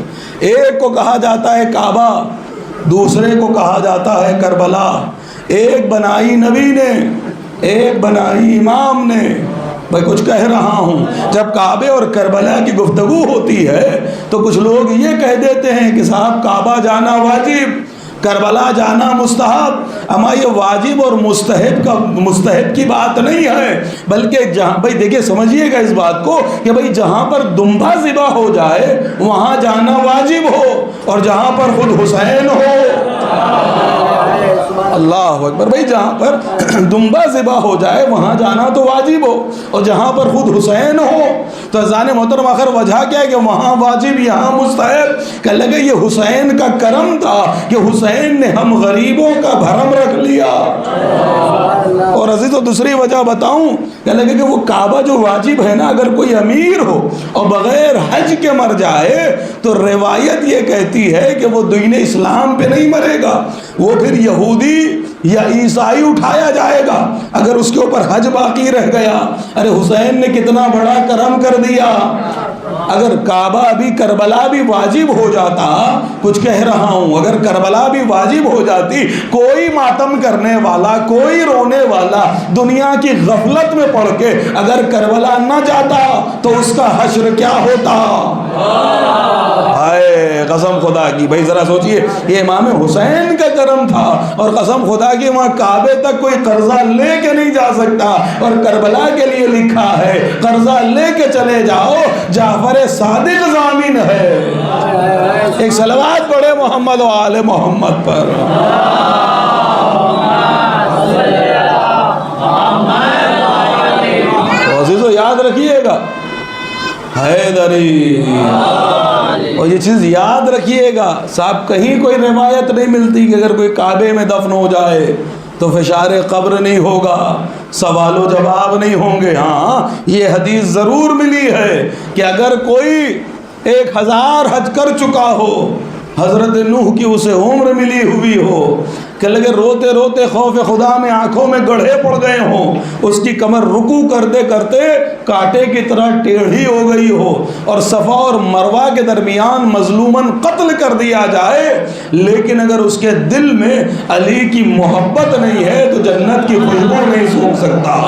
ایک کو کہا جاتا ہے کعبہ، دوسرے کو کہا جاتا ہے کربلا۔ ایک بنائی نبی نے، ایک بنائی امام نے۔ میں کچھ کہہ رہا ہوں، جب کعبے اور کربلا کی گفتگو ہوتی ہے تو کچھ لوگ یہ کہہ دیتے ہیں کہ صاحب کعبہ جانا واجب، کربلا جانا مستحب۔ اما یہ واجب اور مستحب کی بات نہیں ہے، بلکہ جہاں بھائی دیکھیں سمجھیے گا اس بات کو کہ بھائی جہاں پر دمبا ذبح ہو جائے وہاں جانا واجب ہو، اور جہاں پر خود حسین ہو، اللہ اکبر، بھائی جہاں پر دمبا ذبح ہو جائے وہاں جانا تو واجب ہو، اور جہاں پر خود حسین ہو تو اذان محترم آخر وجہ کیا ہے کہ وہاں واجب یہاں مستحب۔ کہ لگے یہ حسین کا کرم تھا کہ حسین نے ہم غریبوں کا بھرم رکھ لیا۔ اور عزیز و دوسری وجہ بتاؤں، کہ لگے کہ وہ کعبہ جو واجب ہے نا، اگر کوئی امیر ہو اور بغیر حج کے مر جائے تو روایت یہ کہتی ہے کہ وہ دین اسلام پہ نہیں مرے گا، وہ پھر یہودی یا عیسائی اٹھایا جائے گا اگر اس کے اوپر حج باقی رہ گیا۔ ارے حسین نے کتنا بڑا کرم کر دیا۔ اگر کعبہ بھی کربلا بھی واجب ہو جاتا، کچھ کہہ رہا ہوں، اگر کربلا بھی واجب ہو جاتی، کوئی ماتم کرنے والا، کوئی رونے والا دنیا کی غفلت میں پڑ کے اگر کربلا نہ جاتا تو اس کا حشر کیا ہوتا؟ ہائے قسم خدا کی، بھائی ذرا سوچئے، یہ امام حسین کا کرم تھا، اور قسم خدا کی وہاں کعبے تک کوئی قرضہ لے کے نہیں جا سکتا، اور کربلا کے لیے لکھا ہے قرضہ لے کے چلے جاؤ، جعفر صادق ضامن ہے۔ ایک صلوات پڑھے محمد و آل محمد پر۔ عزیزو یاد رکھیے گا، حیدری، اور یہ چیز یاد رکھیے گا صاحب، کہیں کوئی روایت نہیں ملتی کہ اگر کوئی کعبے میں دفن ہو جائے تو فشار قبر نہیں ہوگا، سوال و جواب نہیں ہوں گے۔ ہاں یہ حدیث ضرور ملی ہے کہ اگر کوئی 1000 حج کر چکا ہو، حضرت نوح کی اسے عمر ملی ہوئی ہو، کہ لگے روتے روتے خوف خدا میں آنکھوں میں گڑھے پڑ گئے ہوں، اس کی کمر رکوع کرتے کرتے کانٹے کی طرح ٹیڑھی ہو گئی ہو، اور صفا اور مروہ کے درمیان مظلوماً قتل کر دیا جائے، لیکن اگر اس کے دل میں علی کی محبت نہیں ہے تو جنت کی خوشبو نہیں سونگھ سکتا۔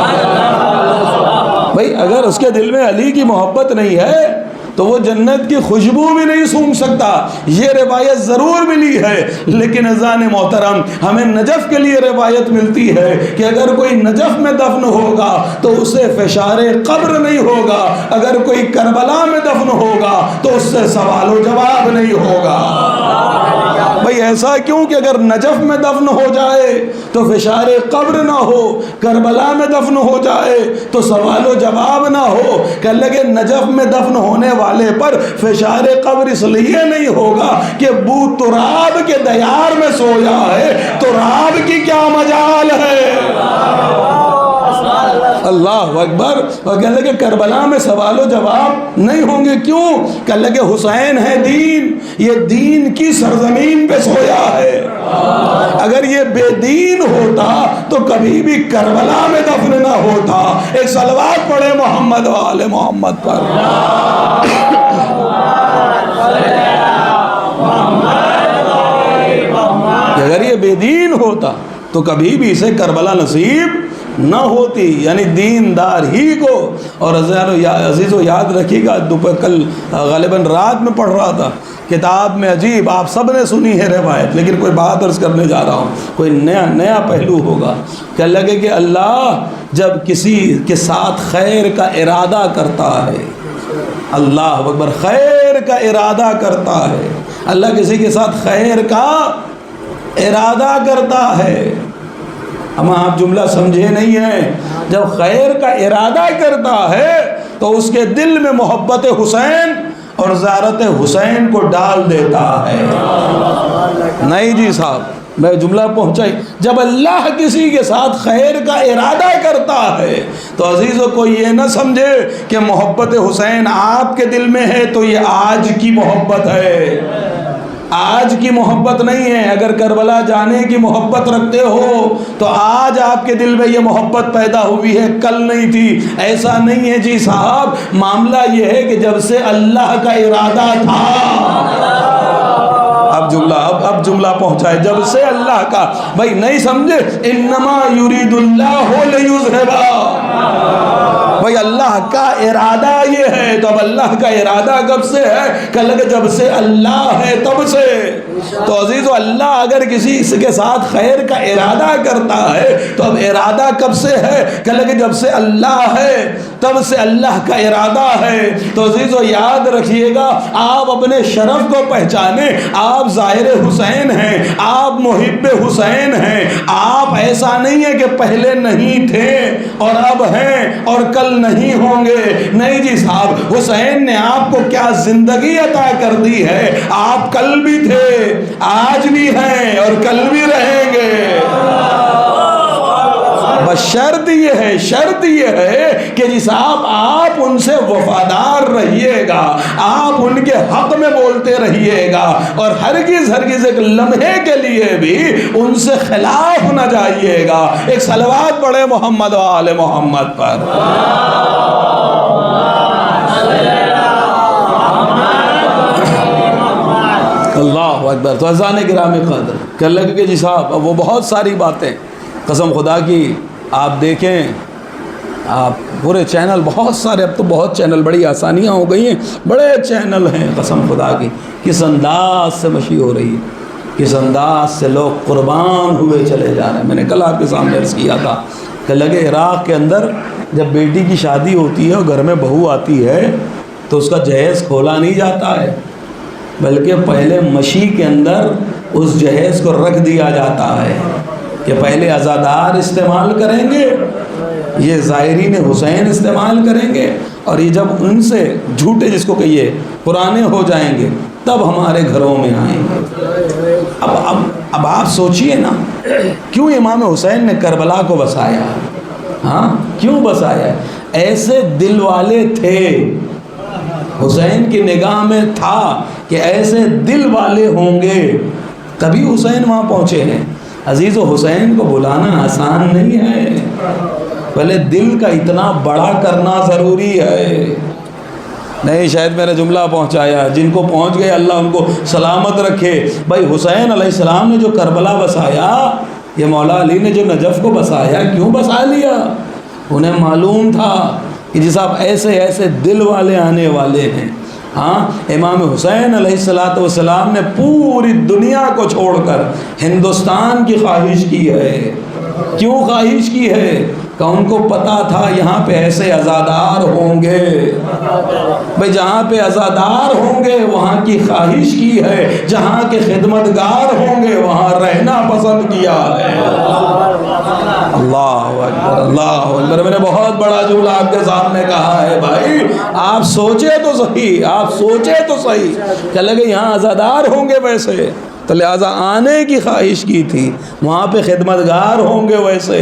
بھائی اگر اس کے دل میں علی کی محبت نہیں ہے تو وہ جنت کی خوشبو بھی نہیں سونگھ سکتا۔ یہ روایت ضرور ملی ہے، لیکن عزیزان محترم ہمیں نجف کے لیے روایت ملتی ہے کہ اگر کوئی نجف میں دفن ہوگا تو اسے فشار قبر نہیں ہوگا، اگر کوئی کربلا میں دفن ہوگا تو اس سے سوال و جواب نہیں ہوگا۔ بھئی ایسا کیوں کہ اگر نجف میں دفن ہو جائے تو فشار قبر نہ ہو، کربلا میں دفن ہو جائے تو سوال و جواب نہ ہو، کہ لگے نجف میں دفن ہونے والے پر فشار قبر اس لیے نہیں ہوگا کہ بو تراب کے دیار میں سویا ہے، تراب کی کیا مجال ہے۔ اللہ اکبر۔ اور کہنے لگے کربلا میں سوال و جواب نہیں ہوں گے، کیوں؟ کہنے لگے حسین ہے دین، یہ دین کی سرزمین پہ سویا ہے، اگر یہ بے دین ہوتا تو کبھی بھی کربلا میں دفن نہ ہوتا۔ ایک صلوات پڑھے محمد و آل محمد پر۔ اگر یہ بے دین ہوتا تو کبھی بھی اسے کربلا نصیب نہ ہوتی، یعنی دیندار ہی کو۔ اور عزیزو یاد رکھیے گا، کل غالباً رات میں پڑھ رہا تھا کتاب میں، عجیب، آپ سب نے سنی ہے روایت، لیکن کوئی بات عرض کرنے جا رہا ہوں، کوئی نیا پہلو ہوگا کہ لگے کہ اللہ جب کسی کے ساتھ خیر کا ارادہ کرتا ہے، اللہ اکبر، خیر کا ارادہ کرتا ہے، اللہ کسی کے ساتھ خیر کا ارادہ کرتا ہے۔ اما آپ جملہ سمجھے نہیں ہیں، جب خیر کا ارادہ کرتا ہے تو اس کے دل میں محبت حسین اور زیارت حسین کو ڈال دیتا ہے۔ نہیں جی صاحب، میں جملہ پہنچائی، جب اللہ کسی کے ساتھ خیر کا ارادہ کرتا ہے تو عزیزوں کو یہ نہ سمجھے کہ محبت حسین آپ کے دل میں ہے تو یہ آج کی محبت ہے، آج کی محبت نہیں ہے۔ اگر کربلا جانے کی محبت رکھتے ہو تو آج آپ کے دل میں یہ محبت پیدا ہوئی ہے، کل نہیں تھی، ایسا نہیں ہے جی صاحب۔ معاملہ یہ ہے کہ جب سے اللہ کا ارادہ تھا، اب جملہ پہنچائے، جب سے اللہ کا، بھائی نہیں سمجھے، انما یرید اللہ لیذھبا، بھائی اللہ کا ارادہ یہ ہے، تو اب اللہ کا ارادہ کب سے ہے؟ کہ لگے جب سے اللہ ہے تب سے۔ تو عزیزو اللہ اگر کسی کے ساتھ خیر کا ارادہ کرتا ہے تو اب ارادہ کب سے ہے؟ کہ لگے جب سے اللہ ہے تب سے اللہ کا ارادہ ہے۔ تو عزیزو یاد رکھیے گا، آپ اپنے شرف کو پہچانے، آپ ظاہر حسین ہیں، آپ محب حسین ہیں، آپ ایسا نہیں ہے کہ پہلے نہیں تھے اور اب ہیں اور کل نہیں ہوں گے، نہیں جی صاحب، حسین نے آپ کو کیا زندگی عطا کر دی ہے، آپ کل بھی تھے، آج بھی ہیں اور کل بھی رہیں گے۔ بس شرط یہ ہے کہ جی صاحب آپ ان سے وفادار رہیے گا، آپ ان کے حق میں بولتے رہیے گا، اور ہرگز ایک لمحے کے لیے بھی ان سے خلاف نہ جائیے گا۔ ایک صلوات پڑھے محمد و آل محمد پر۔ اللہ اکبر۔ تو عزیزان گرامی قدر کہ اللہ کے جی صاحب، اب وہ بہت ساری باتیں قسم خدا کی آپ دیکھیں، آپ پورے چینل بہت سارے، اب تو بہت چینل، بڑی آسانیاں ہو گئی ہیں، بڑے چینل ہیں، قسم خدا کی کس انداز سے مشی ہو رہی ہے، کس انداز سے لوگ قربان ہوئے چلے جا رہے ہیں۔ میں نے کل آپ کے سامنے عرض کیا تھا کہ لگے عراق کے اندر جب بیٹی کی شادی ہوتی ہے اور گھر میں بہو آتی ہے تو اس کا جہیز کھولا نہیں جاتا ہے، بلکہ پہلے مشی کے اندر اس جہیز کو رکھ دیا جاتا ہے کہ پہلے عزادار استعمال کریں گے، یہ زائرین حسین استعمال کریں گے، اور یہ جب ان سے جھوٹے جس کو کہیے پرانے ہو جائیں گے تب ہمارے گھروں میں آئیں گے۔ اب آپ سوچئے نا، کیوں امام حسین نے کربلا کو بسایا؟ ہاں کیوں بسایا؟ ایسے دل والے تھے، حسین کی نگاہ میں تھا کہ ایسے دل والے ہوں گے تبھی حسین وہاں پہنچے ہیں۔ عزیز و حسین کو بلانا آسان نہیں ہے، پہلے دل کا اتنا بڑا کرنا ضروری ہے۔ نہیں شاید میرا جملہ پہنچایا، جن کو پہنچ گئے اللہ ان کو سلامت رکھے۔ بھائی حسین علیہ السلام نے جو کربلا بسایا، یہ مولا علی نے جو نجف کو بسایا، کیوں بسا لیا؟ انہیں معلوم تھا کہ جی صاحب ایسے ایسے دل والے آنے والے ہیں۔ ہاں امام حسین علیہ السلام نے پوری دنیا کو چھوڑ کر ہندوستان کی خواہش کی ہے۔ کیوں خواہش کی ہے؟ کہ ان کو پتا تھا یہاں پہ ایسے عزادار ہوں گے۔ بھئی جہاں پہ عزادار ہوں گے وہاں کی خواہش کی ہے، جہاں کے خدمتگار ہوں گے وہاں رہنا پسند کیا ہے۔ اللہ اکبر، اللہ اکبر۔ میں نے بہت بڑا جملہ آپ کے سامنے کہا ہے بھائی، آپ سوچے تو صحیح، آپ سوچے تو صحیح کہ لگے یہاں عزادار ہوں گے ویسے، تو لہٰذا آنے کی خواہش کی تھی، وہاں پہ خدمتگار ہوں گے ویسے،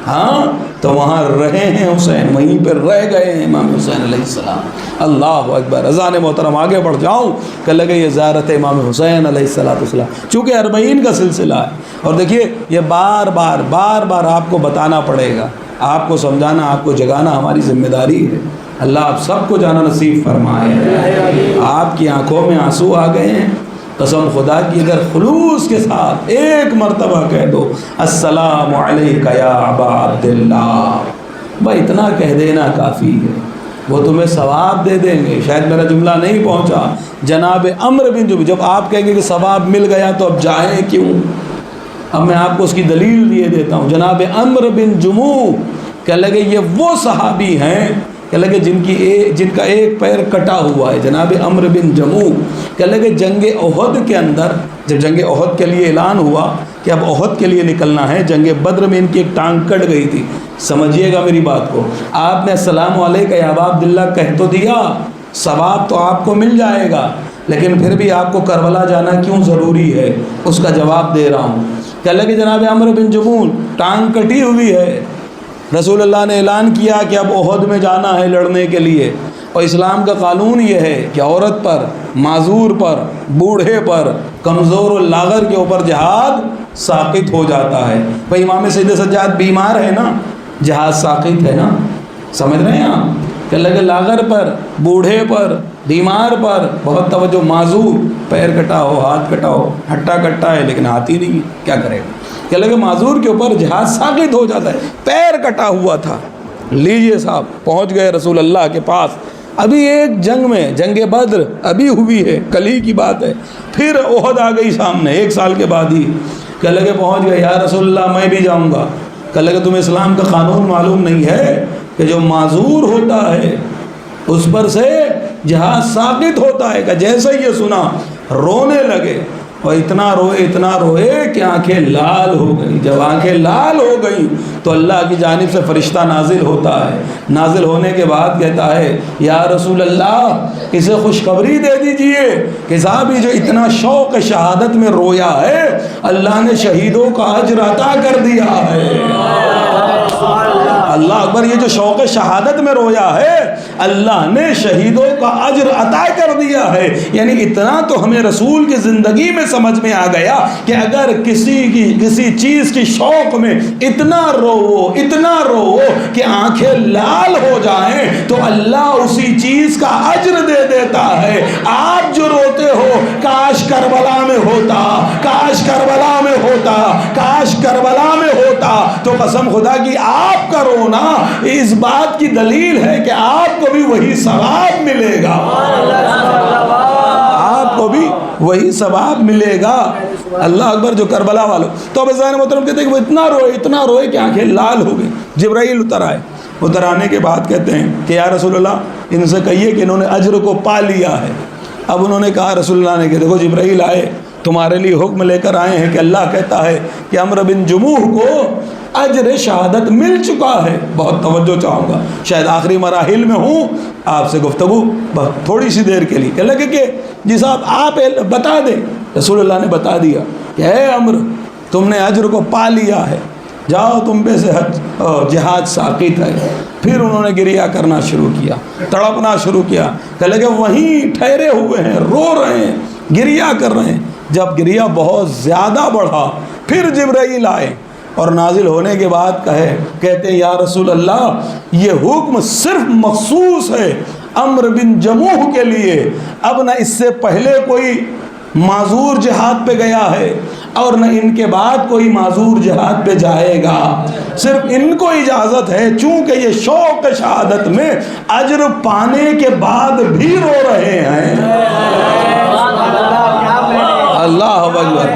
ہاں تو وہاں رہے ہیں حسین، وہیں پہ رہ گئے ہیں امام حسین علیہ السلام۔ اللہ اکبر۔ اذان محترم آگے بڑھ جاؤں کہ لگے یہ زیارت امام حسین علیہ السلام، چونکہ 40 کا سلسلہ ہے، اور دیکھیے یہ بار بار آپ کو بتانا پڑے گا، آپ کو سمجھانا، آپ کو جگانا ہماری ذمہ داری ہے۔ اللہ آپ سب کو جانا نصیب فرمائے۔ آپ کی آنکھوں میں آنسو آ گئے ہیں، قسم خدا کی اگر خلوص کے ساتھ ایک مرتبہ کہہ دو السلام علیکہ یا ابا عبداللہ، بھائی اتنا کہہ دینا کافی ہے، وہ تمہیں ثواب دے دیں گے۔ شاید میرا جملہ نہیں پہنچا، جناب عمرو بن جموح، جب آپ کہیں گے کہ ثواب مل گیا تو اب جائیں کیوں؟ اب میں آپ کو اس کی دلیل دیے دیتا ہوں۔ جناب عمرو بن جموح کہنے لگے یہ وہ صحابی ہیں کہنے لگے جن کا ایک پیر کٹا ہوا ہے۔ جناب عمرو بن جموح کہنے لگے جنگ احد کے اندر، جب جنگ احد کے لیے اعلان ہوا کہ اب احد کے لیے نکلنا ہے، جنگ بدر میں ان کی ایک ٹانگ کٹ گئی تھی، سمجھیے گا میری بات کو، آپ نے السلام علیکہ یا ابا عبداللہ کہہ تو دیا، ثواب تو آپ کو مل جائے گا، لیکن پھر بھی آپ کو کربلا جانا کیوں ضروری ہے، اس کا جواب دے رہا ہوں۔ کہنے لگے جناب عمرو بن جموح ٹانگ کٹی ہوئی ہے، رسول اللہ نے اعلان کیا کہ اب احد میں جانا ہے لڑنے کے لیے، اور اسلام کا قانون یہ ہے کہ عورت پر، معذور پر، بوڑھے پر، کمزور و لاغر کے اوپر جہاد ساقط ہو جاتا ہے۔ بھائی امام سید سجاد بیمار ہے نا، جہاد ساقط ہے نا، سمجھ رہے ہیں آپ؟ کہ لگے لاغر پر، بوڑھے پر، بیمار پر بہت توجہ، معذور، پیر کٹا ہو، ہاتھ کٹا ہو، ہٹا کٹا ہے لیکن ہاتھ ہی نہیں ہے، کیا کرے گا؟ کہ لگے معذور کے اوپر جہاد ساقط ہو جاتا ہے، پیر کٹا ہوا تھا، لیجئے صاحب پہنچ گئے رسول اللہ کے پاس، ابھی ایک جنگ میں، جنگ بدر ابھی ہوئی ہے، کل ہی کی بات ہے، پھر احد آ گئی سامنے 1 سال کے بعد ہی، کہ لگے پہنچ گئے، یا رسول اللہ میں بھی جاؤں گا۔ کہ لگے تمہیں اسلام کا قانون معلوم نہیں ہے کہ جو معذور ہوتا ہے اس پر سے جہاد ساقط ہوتا ہے؟ کہ جیسے یہ سنا رونے لگے، اور اتنا روئے کہ آنکھیں لال ہو گئی۔ جب آنکھیں لال ہو گئی تو اللہ کی جانب سے فرشتہ نازل ہوتا ہے، نازل ہونے کے بعد کہتا ہے یا رسول اللہ اسے خوشخبری دے دیجئے کہ صاحب یہ جو اتنا شوق شہادت میں رویا ہے اللہ نے شہیدوں کا اجر عطا کر دیا ہے۔ اللہ اکبر، یہ جو شوق شہادت میں رویا ہے اللہ نے شہیدوں کا اجر عطا کر دیا ہے۔ یعنی اتنا تو ہمیں رسول کی زندگی میں سمجھ میں آ گیا کہ اگر کسی چیز کی شوق میں اتنا رو کہ آنکھیں لال ہو جائیں تو اللہ اسی چیز کا اجر دے دیتا ہے۔ آپ جو روتے ہو کاش کربلا میں ہوتا، کاش کربلا میں ہوتا، کاش کربلا میں ہوتا، تو قسم خدا کی آپ کا رونا اس بات کی دلیل ہے کہ آپ کو بھی وہی ثواب ملے گا، آپ کو بھی وہی ثواب ملے گا۔ اللہ اکبر، جو کربلا والوں تو اب ذہن محترم کہتے ہیں کہ وہ اتنا روئے کہ آنکھیں لال ہو گئی۔ جبرائیل اتر آئے، اتر آنے کے بعد کہتے ہیں کہ یا رسول اللہ ان سے کہیے کہ انہوں نے اجر کو پا لیا ہے۔ اب انہوں نے کہا رسول اللہ نے کہ دیکھو جبرائیل آئے تمہارے لیے حکم لے کر آئے ہیں کہ اللہ کہتا ہے کہ عمرو بن جموح کو اجر شہادت مل چکا ہے۔ بہت توجہ چاہوں گا، شاید آخری مراحل میں ہوں، آپ سے گفتگو بہت تھوڑی سی دیر کے لیے، کہ لگے کہ جی صاحب آپ بتا دیں۔ رسول اللہ نے بتا دیا کہ اے عمرو تم نے اجر کو پا لیا ہے۔ جاؤ تم پہ سے جہاد ساقط ہے۔ پھر انہوں نے گریہ کرنا شروع کیا، تڑپنا شروع کیا، کہ لگے وہیں ٹھہرے ہوئے ہیں، رو رہے ہیں، گریہ کر رہے ہیں۔ جب گریہ بہت زیادہ بڑھا پھر جبرائیل آئے اور نازل ہونے کے بعد کہتے ہیں یا رسول اللہ یہ حکم صرف مخصوص ہے عمرو بن جموح کے لیے، اب نہ اس سے پہلے کوئی معذور جہاد پہ گیا ہے اور نہ ان کے بعد کوئی معذور جہاد پہ جائے گا، صرف ان کو اجازت ہے، چونکہ یہ شوق شہادت میں اجر پانے کے بعد بھی رو رہے ہیں۔ اللہ اکبر،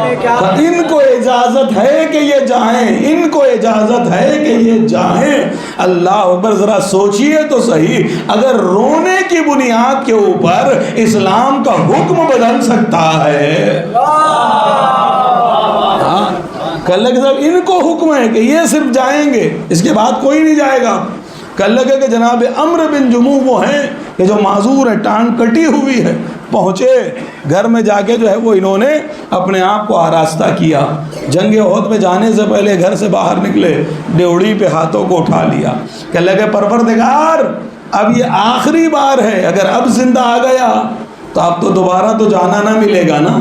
ان کو اجازت ہے کہ یہ جائیں، ان کو اجازت ہے کہ یہ جائیں۔ اللہ اکبر، ذرا سوچئے تو صحیح، اگر رونے کی بنیاد کے اوپر اسلام کا حکم بدل سکتا ہے، کل لگے جب ان کو حکم ہے کہ یہ صرف جائیں گے، اس کے بعد کوئی نہیں جائے گا۔ کل لگے کہ جناب عمرو بن جموح وہ ہیں کہ جو معذور ہے، ٹانگ کٹی ہوئی ہے، پہنچے گھر میں جا کے وہ انہوں نے اپنے آپ کو آراستہ کیا۔ جنگ احد میں جانے سے پہلے گھر سے باہر نکلے، ڈیوڑی پہ ہاتھوں کو اٹھا لیا، کہ لگے پروردگار اب یہ آخری بار ہے، اگر اب زندہ آ گیا تو اب تو دوبارہ تو جانا نہ ملے گا نا،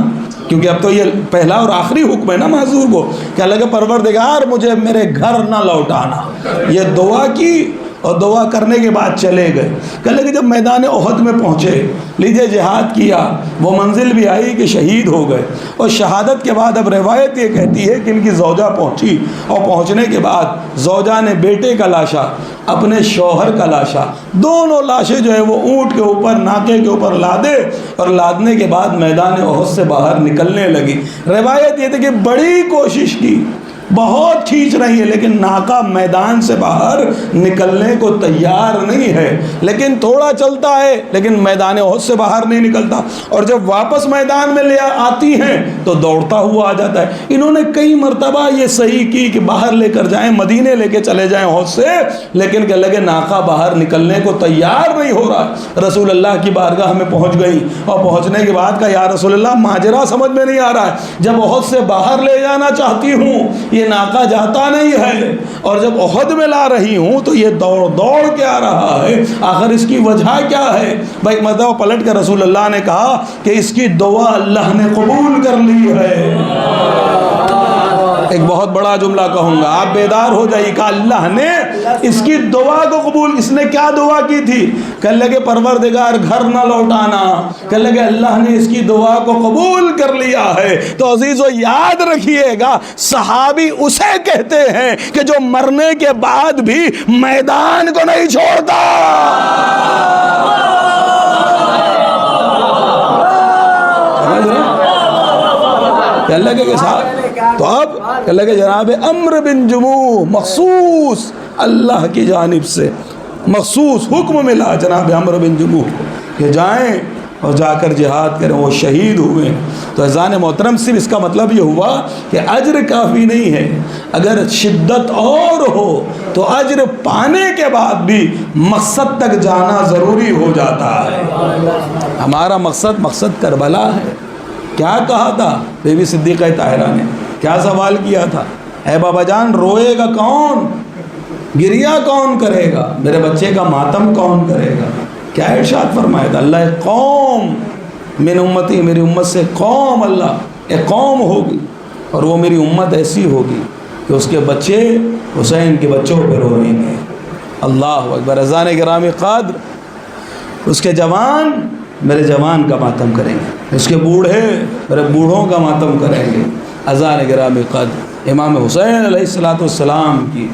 کیونکہ اب تو یہ پہلا اور آخری حکم ہے نا معذور کو۔ کہ لگے پروردگار مجھے میرے گھر نہ لوٹانا، یہ دعا کی اور دعا کرنے کے بعد چلے گئے۔ کہنے لگے جب میدان احد میں پہنچے، لیجئے جہاد کیا، وہ منزل بھی آئی کہ شہید ہو گئے، اور شہادت کے بعد اب روایت یہ کہتی ہے کہ ان کی زوجہ پہنچی، اور پہنچنے کے بعد زوجہ نے بیٹے کا لاشا، اپنے شوہر کا لاشا، دونوں لاشیں جو ہے وہ اونٹ کے اوپر، ناکے کے اوپر لادے، اور لادنے کے بعد میدان احد سے باہر نکلنے لگی۔ روایت یہ تھی کہ بڑی کوشش کی، بہت کھینچ رہی ہے، لیکن ناکہ میدان سے باہر نکلنے کو تیار نہیں ہے، لیکن تھوڑا چلتا ہے لیکن میدان احد سے باہر نہیں نکلتا، اور جب واپس میدان میں لے آتی ہیں تو دوڑتا ہوا آ جاتا ہے۔ انہوں نے کئی مرتبہ یہ صحیح کی کہ باہر لے کر جائیں، مدینے لے کے چلے جائیں احد سے، لیکن کہ لگے ناکہ باہر نکلنے کو تیار نہیں ہو رہا۔ رسول اللہ کی بارگاہ میں پہنچ گئی، اور پہنچنے کے بعد کہا یا رسول اللہ ماجرا سمجھ میں نہیں آ رہا ہے، جب احد سے باہر لے جانا چاہتی ہوں یہ ناکہ جاتا نہیں ہے، اور جب احد میں لا رہی ہوں تو یہ دوڑ دوڑ کے آ رہا ہے، آخر اس کی وجہ کیا ہے؟ بھائی مرتبہ پلٹ کر رسول اللہ نے کہا کہ اس کی دعا اللہ نے قبول کر لی ہے۔ ایک بہت بڑا جملہ کہوں گا، آپ بیدار ہو جائیے، کہ اللہ نے اس کی دعا کو قبول۔ اس نے کیا دعا کی تھی؟ کہ لگے پروردگار گھر نہ لوٹانا، کہ لگے اللہ نے اس کی دعا کو قبول کر لیا ہے۔ تو عزیزو یاد رکھیے گا، صحابی اسے کہتے ہیں کہ جو مرنے کے بعد بھی میدان کو نہیں چھوڑتا۔ کہ اللہ کے ساتھ تو اب اللہ کے جناب عمرو بن جموح مخصوص اللہ کی جانب سے مخصوص حکم ملا جناب عمرو بن جموح کہ جائیں اور جا کر جہاد کریں، وہ شہید ہوئے۔ تو اذان محترم صرف اس کا مطلب یہ ہوا کہ اجر کافی نہیں ہے، اگر شدت اور ہو تو اجر پانے کے بعد بھی مقصد تک جانا ضروری ہو جاتا ہے۔ ہمارا مقصد کربلا ہے۔ کیا کہا تھا بی بی صدیقہ طاہرہ نے؟ کیا سوال کیا تھا؟ اے بابا جان روئے گا کون؟ گریہ کون کرے گا؟ میرے بچے کا ماتم کون کرے گا؟ کیا ارشاد فرمایا تھا؟ اللہ ایک قوم من امتی، میری امت سے قوم، اللہ ایک قوم ہوگی اور وہ میری امت ایسی ہوگی کہ اس کے بچے حسین کے بچوں پہ روئیں گے۔ اللہ اکبر۔ اذان گرامی قدر، اس کے جوان میرے جوان کا ماتم کریں گے، اس کے بوڑھے میرے بوڑھوں کا ماتم کریں گے۔ اذان گرامی قدر، امام حسین علیہ السلام کی،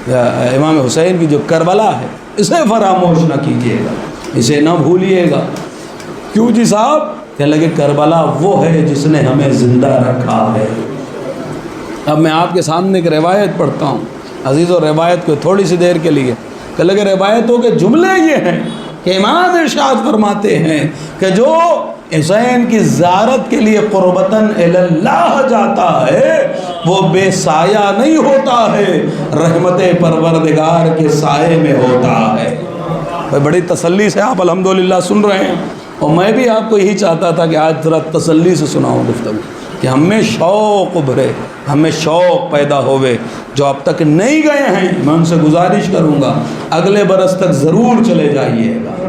امام حسین کی جو کربلا ہے، اسے فراموش نہ کیجیے گا، اسے نہ بھولیے گا۔ کیوں جی صاحب؟ کہ لگے کربلا وہ ہے جس نے ہمیں زندہ رکھا ہے۔ اب میں آپ کے سامنے ایک روایت پڑھتا ہوں عزیز، و روایت کو تھوڑی سی دیر کے لیے، کہ لگے روایتوں کے جملے یہ ہیں کہ امام ارشاد فرماتے ہیں کہ جو حسین کی زیارت کے لیے قربتاً اللہ جاتا ہے وہ بے سایہ نہیں ہوتا ہے، رحمت پروردگار کے سائے میں ہوتا ہے۔ بڑی تسلی سے آپ الحمدللہ سن رہے ہیں، اور میں بھی آپ کو یہی چاہتا تھا کہ آج ذرا تسلی سے سناؤں گفتگو۔ کہ ہمیں شوق ابھرے، ہمیں شوق پیدا ہوئے۔ جو اب تک نہیں گئے ہیں میں ان سے گزارش کروں گا اگلے برس تک ضرور چلے جائیے گا۔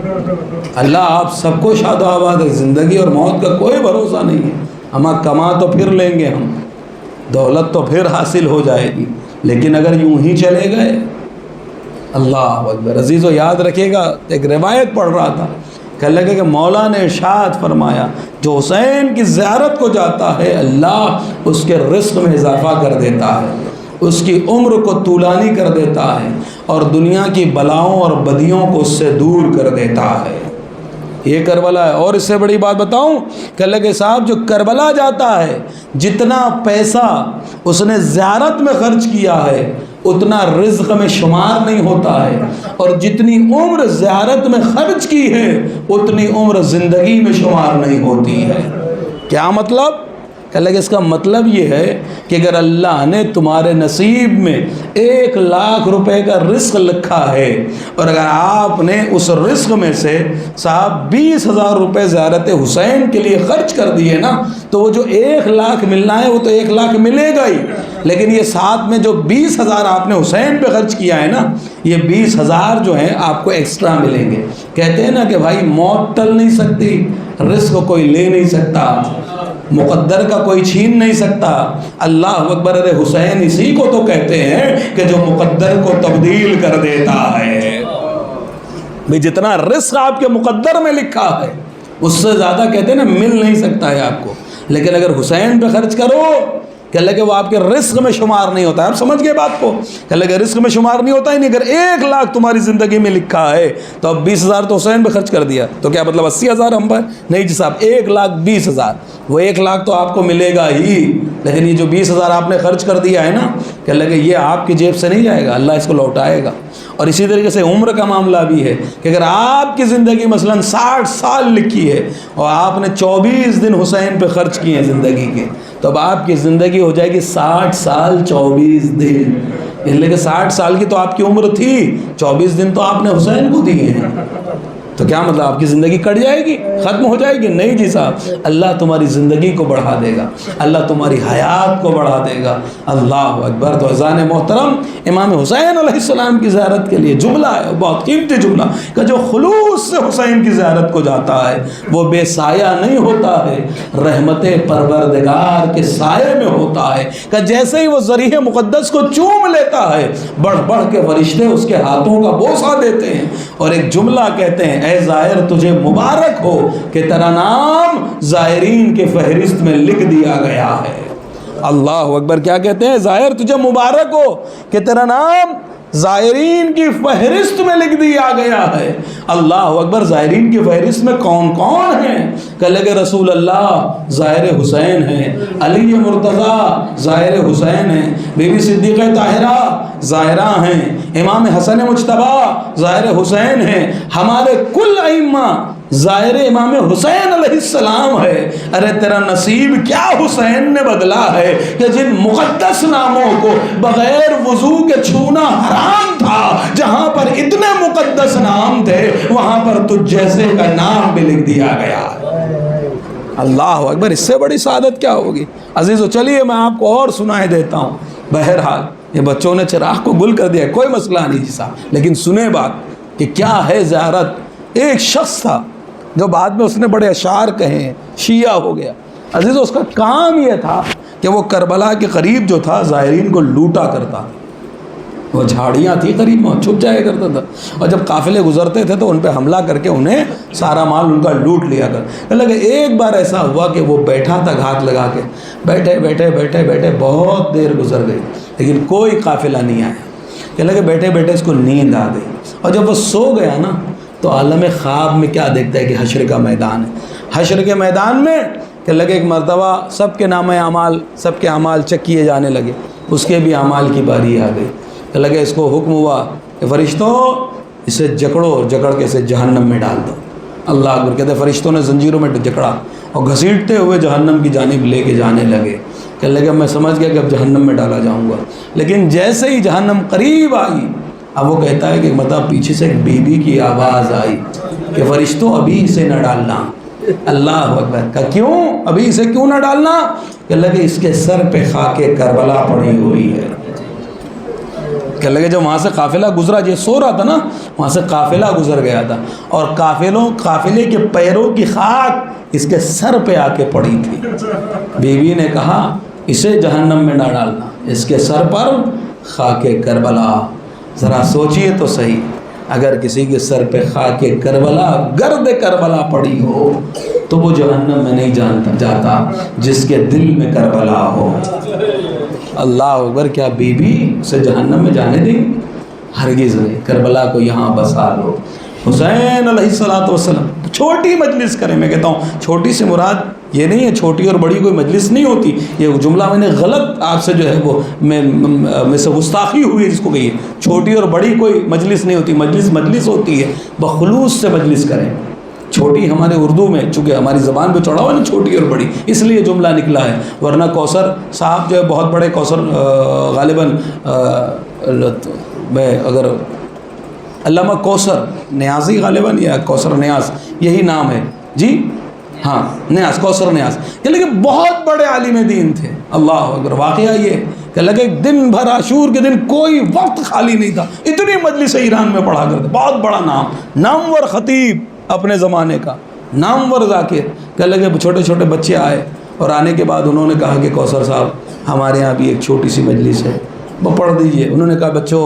اللہ آپ سب کو شاد و آباد ہے۔ زندگی اور موت کا کوئی بھروسہ نہیں ہے۔ ہم کما تو پھر لیں گے، ہم دولت تو پھر حاصل ہو جائے گی، لیکن اگر یوں ہی چلے گئے، اللہ اکبر۔ عزیزو یاد رکھیے گا، ایک روایت پڑھ رہا تھا، کہنے لگے کہ مولا نے ارشاد فرمایا جو حسین کی زیارت کو جاتا ہے اللہ اس کے رزق میں اضافہ کر دیتا ہے، اس کی عمر کو طولانی کر دیتا ہے، اور دنیا کی بلاؤں اور بدیوں کو اس سے دور کر دیتا ہے۔ یہ کربلا ہے۔ اور اس سے بڑی بات بتاؤں، کہ اللہ کے صاحب جو کربلا جاتا ہے جتنا پیسہ اس نے زیارت میں خرچ کیا ہے اتنا رزق میں شمار نہیں ہوتا ہے، اور جتنی عمر زیارت میں خرچ کی ہے اتنی عمر زندگی میں شمار نہیں ہوتی ہے۔ کیا مطلب؟ کہ اللہ اس کا مطلب یہ ہے کہ اگر اللہ نے تمہارے نصیب میں 1,00,000 روپے کا رزق لکھا ہے، اور اگر آپ نے اس رزق میں سے صاحب 20,000 روپے زیارت حسین کے لیے خرچ کر دیے نا، تو وہ جو 1,00,000 ملنا ہے وہ تو 1,00,000 ملے گا ہی، لیکن یہ ساتھ میں جو 20,000 آپ نے حسین پہ خرچ کیا ہے نا، یہ 20,000 جو ہیں آپ کو ایکسٹرا ملیں گے۔ کہتے ہیں نا کہ بھائی موت ٹل نہیں سکتی، رزق کوئی لے نہیں سکتا، مقدر کا کوئی چھین نہیں سکتا۔ اللہ اکبر۔ ارے حسین اسی کو تو کہتے ہیں کہ جو مقدر کو تبدیل کر دیتا ہے۔ بھئی جتنا رزق آپ کے مقدر میں لکھا ہے اس سے زیادہ کہتے ہیں نا مل نہیں سکتا ہے آپ کو، لیکن اگر حسین پہ خرچ کرو کہ اللہ کہ وہ آپ کے رزق میں شمار نہیں ہوتا ہے۔ آپ سمجھ گئے بات کو کہ اللہ کہ رزق میں شمار نہیں ہوتا ہی نہیں۔ اگر 1,00,000 تمہاری زندگی میں لکھا ہے تو اب 20,000 تو حسین پہ خرچ کر دیا، تو کیا مطلب 80,000 ہم پر؟ نہیں جی صاحب، 1,20,000 وہ 1,00,000 تو آپ کو ملے گا ہی، لیکن یہ جو 20,000 آپ نے خرچ کر دیا ہے نا کہ اللہ کہ یہ آپ کی جیب سے نہیں جائے گا، اللہ اس کو لوٹائے گا۔ اور اسی طریقے سے عمر کا معاملہ بھی ہے کہ اگر آپ کی زندگی مثلا 60 سال لکھی ہے اور آپ نے 24 دن حسین پہ خرچ کیے ہیں زندگی کے، تو اب آپ کی زندگی ہو جائے گی 60 سال 24 دن، اس لیے کہ 60 سال کی تو آپ کی عمر تھی، 24 دن تو آپ نے حسین کو دیے ہیں، تو کیا مطلب آپ کی زندگی کٹ جائے گی، ختم ہو جائے گی؟ نہیں جی صاحب، اللہ تمہاری زندگی کو بڑھا دے گا، اللہ تمہاری حیات کو بڑھا دے گا۔ اللہ اکبر۔ تو عزیزان محترم، امام حسین علیہ السلام کی زیارت کے لیے جملہ ہے، بہت قیمتی جملہ، کہ جو خلوص سے حسین کی زیارت کو جاتا ہے وہ بے سایہ نہیں ہوتا ہے، رحمت پروردگار کے سائے میں ہوتا ہے، کہ جیسے ہی وہ ذریح مقدس کو چوم لیتا ہے بڑھ بڑھ کے فرشتے اس کے ہاتھوں کا بوسہ دیتے ہیں، اور ایک جملہ کہتے ہیں، اے زائر تجھے مبارک ہو کہ تیرا نام زائرین کے فہرست میں لکھ دیا گیا ہے۔ اللہ اکبر۔ کیا کہتے ہیں؟ زائر تجھے مبارک ہو کہ تیرا نام زائرین کی فہرست میں لکھ دیا گیا ہے۔ اللہ اکبر۔ زائرین کی فہرست میں کون کون ہیں؟ کہ لگے رسول اللہ زائر حسین ہیں، علی مرتضیٰ زائر حسین ہیں، بی بی صدیقہ طاہرہ زائرہ ہیں، امام حسن مجتبیٰ زائر حسین ہیں، ہمارے کل ائمہ زائر امام حسین علیہ السلام ہے۔ ارے تیرا نصیب کیا حسین نے بدلا ہے کہ جن مقدس ناموں کو بغیر وضو کے چھونا حرام تھا، جہاں پر اتنے مقدس نام تھے وہاں پر تجھ جیسے کا نام بھی لکھ دیا گیا ہے۔ اللہ اکبر۔ اس سے بڑی سعادت کیا ہوگی؟ عزیزو چلیے میں آپ کو اور سنائے دیتا ہوں۔ بہرحال یہ بچوں نے چراغ کو گل کر دیا، کوئی مسئلہ نہیں جی صاحب، لیکن سنیں بات کہ کیا ہے زیارت۔ ایک شخص تھا جو بعد میں اس نے بڑے اشعار کہے، شیعہ ہو گیا۔ عزیزو اس کا کام یہ تھا کہ وہ کربلا کے قریب جو تھا زائرین کو لوٹا کرتا، وہ جھاڑیاں تھی قریب میں، چھپ جایا کرتا تھا، اور جب قافلے گزرتے تھے تو ان پہ حملہ کر کے انہیں سارا مال ان کا لوٹ لیا کر۔ لگا ایک بار ایسا ہوا کہ وہ بیٹھا تھا گھات لگا کے، بیٹھے بیٹھے بیٹھے بیٹھے بہت دیر گزر گئی لیکن کوئی قافلہ نہیں آیا۔ کہ لگے بیٹھے بیٹھے اس کو نیند آ گئی، اور جب وہ سو گیا نا تو عالم خواب میں کیا دیکھتا ہے کہ حشر کا میدان ہے۔ حشر کے میدان میں کہ لگے ایک مرتبہ سب کے نام اعمال، سب کے اعمال چیک کیے جانے لگے، اس کے بھی اعمال کی باری آ گئی۔ کہ لگے اس کو حکم ہوا کہ فرشتوں اسے جکڑو، جکڑ کے اسے جہنم میں ڈال دو۔ اللہ اکبر۔ کہتے فرشتوں نے زنجیروں میں جکڑا اور گھسیٹتے ہوئے جہنم کی جانب لے کے جانے لگے۔ کہ لگے میں سمجھ گیا کہ اب جہنم میں ڈالا جاؤں گا، لیکن جیسے ہی جہنم قریب آئی اب وہ کہتا ہے کہ مطلب پیچھے سے ایک بی بی کی آواز آئی کہ فرشتوں ابھی اسے نہ ڈالنا۔ اللہ اکبر۔ کہ کیوں ابھی اسے کیوں نہ ڈالنا؟ کہنے لگے اس کے سر پہ خاک کربلا پڑی ہوئی ہے. کہنے لگے جب وہاں سے قافلہ گزرا، یہ سو رہا تھا نا، وہاں سے قافلہ گزر گیا تھا اور قافلے کے پیروں کی خاک اس کے سر پہ آ کے پڑی تھی. بیوی نے کہا اسے جہنم میں نہ ڈالنا، اس کے سر پر خاک کربلا. ذرا سوچئے تو صحیح، اگر کسی کے سر پہ خاک کربلا، گرد کربلا پڑی ہو تو وہ جہنم میں نہیں جاتا جس کے دل میں کربلا ہو. اللہ اکبر. کیا بی بی اسے جہنم میں جانے دیں؟ ہرگز نہیں. کربلا کو یہاں بسا لو. حسین علیہ الصلوۃ والسلام چھوٹی مجلس کریں. میں کہتا ہوں چھوٹی سے مراد یہ نہیں ہے چھوٹی اور بڑی کوئی مجلس نہیں ہوتی. یہ جملہ میں نے غلط آپ سے جو ہے وہ میں سے گستاخی ہوئی جس کو کہی ہے. چھوٹی اور بڑی کوئی مجلس نہیں ہوتی. مجلس ہوتی ہے، بخلوص سے مجلس کریں. چھوٹی ہمارے اردو میں چونکہ ہماری زبان پہ چڑھا ہوا ہے نا چھوٹی اور بڑی، اس لیے جملہ نکلا ہے. ورنہ کوثر صاحب جو ہے بہت بڑے کوثر غالباً میں اگر علامہ کوثر نیازی غالباً یا کوثر نیاز یہی نام ہے جی، ہاں نیاز، کوثر نیاز، یہ لیکن بہت بڑے عالم دین تھے. اللہ اکبر. واقعہ یہ کہ لگے دن بھر عاشور کے دن کوئی وقت خالی نہیں تھا، اتنی مجلس ایران میں پڑھا کرتے. بہت بڑا نامور خطیب اپنے زمانے کا، نامور ذاکر. کہ لگے چھوٹے چھوٹے بچے آئے اور آنے کے بعد انہوں نے کہا کہ کوثر صاحب ہمارے یہاں بھی ایک چھوٹی سی مجلس ہے، وہ پڑھ دیجئے. انہوں نے کہا بچوں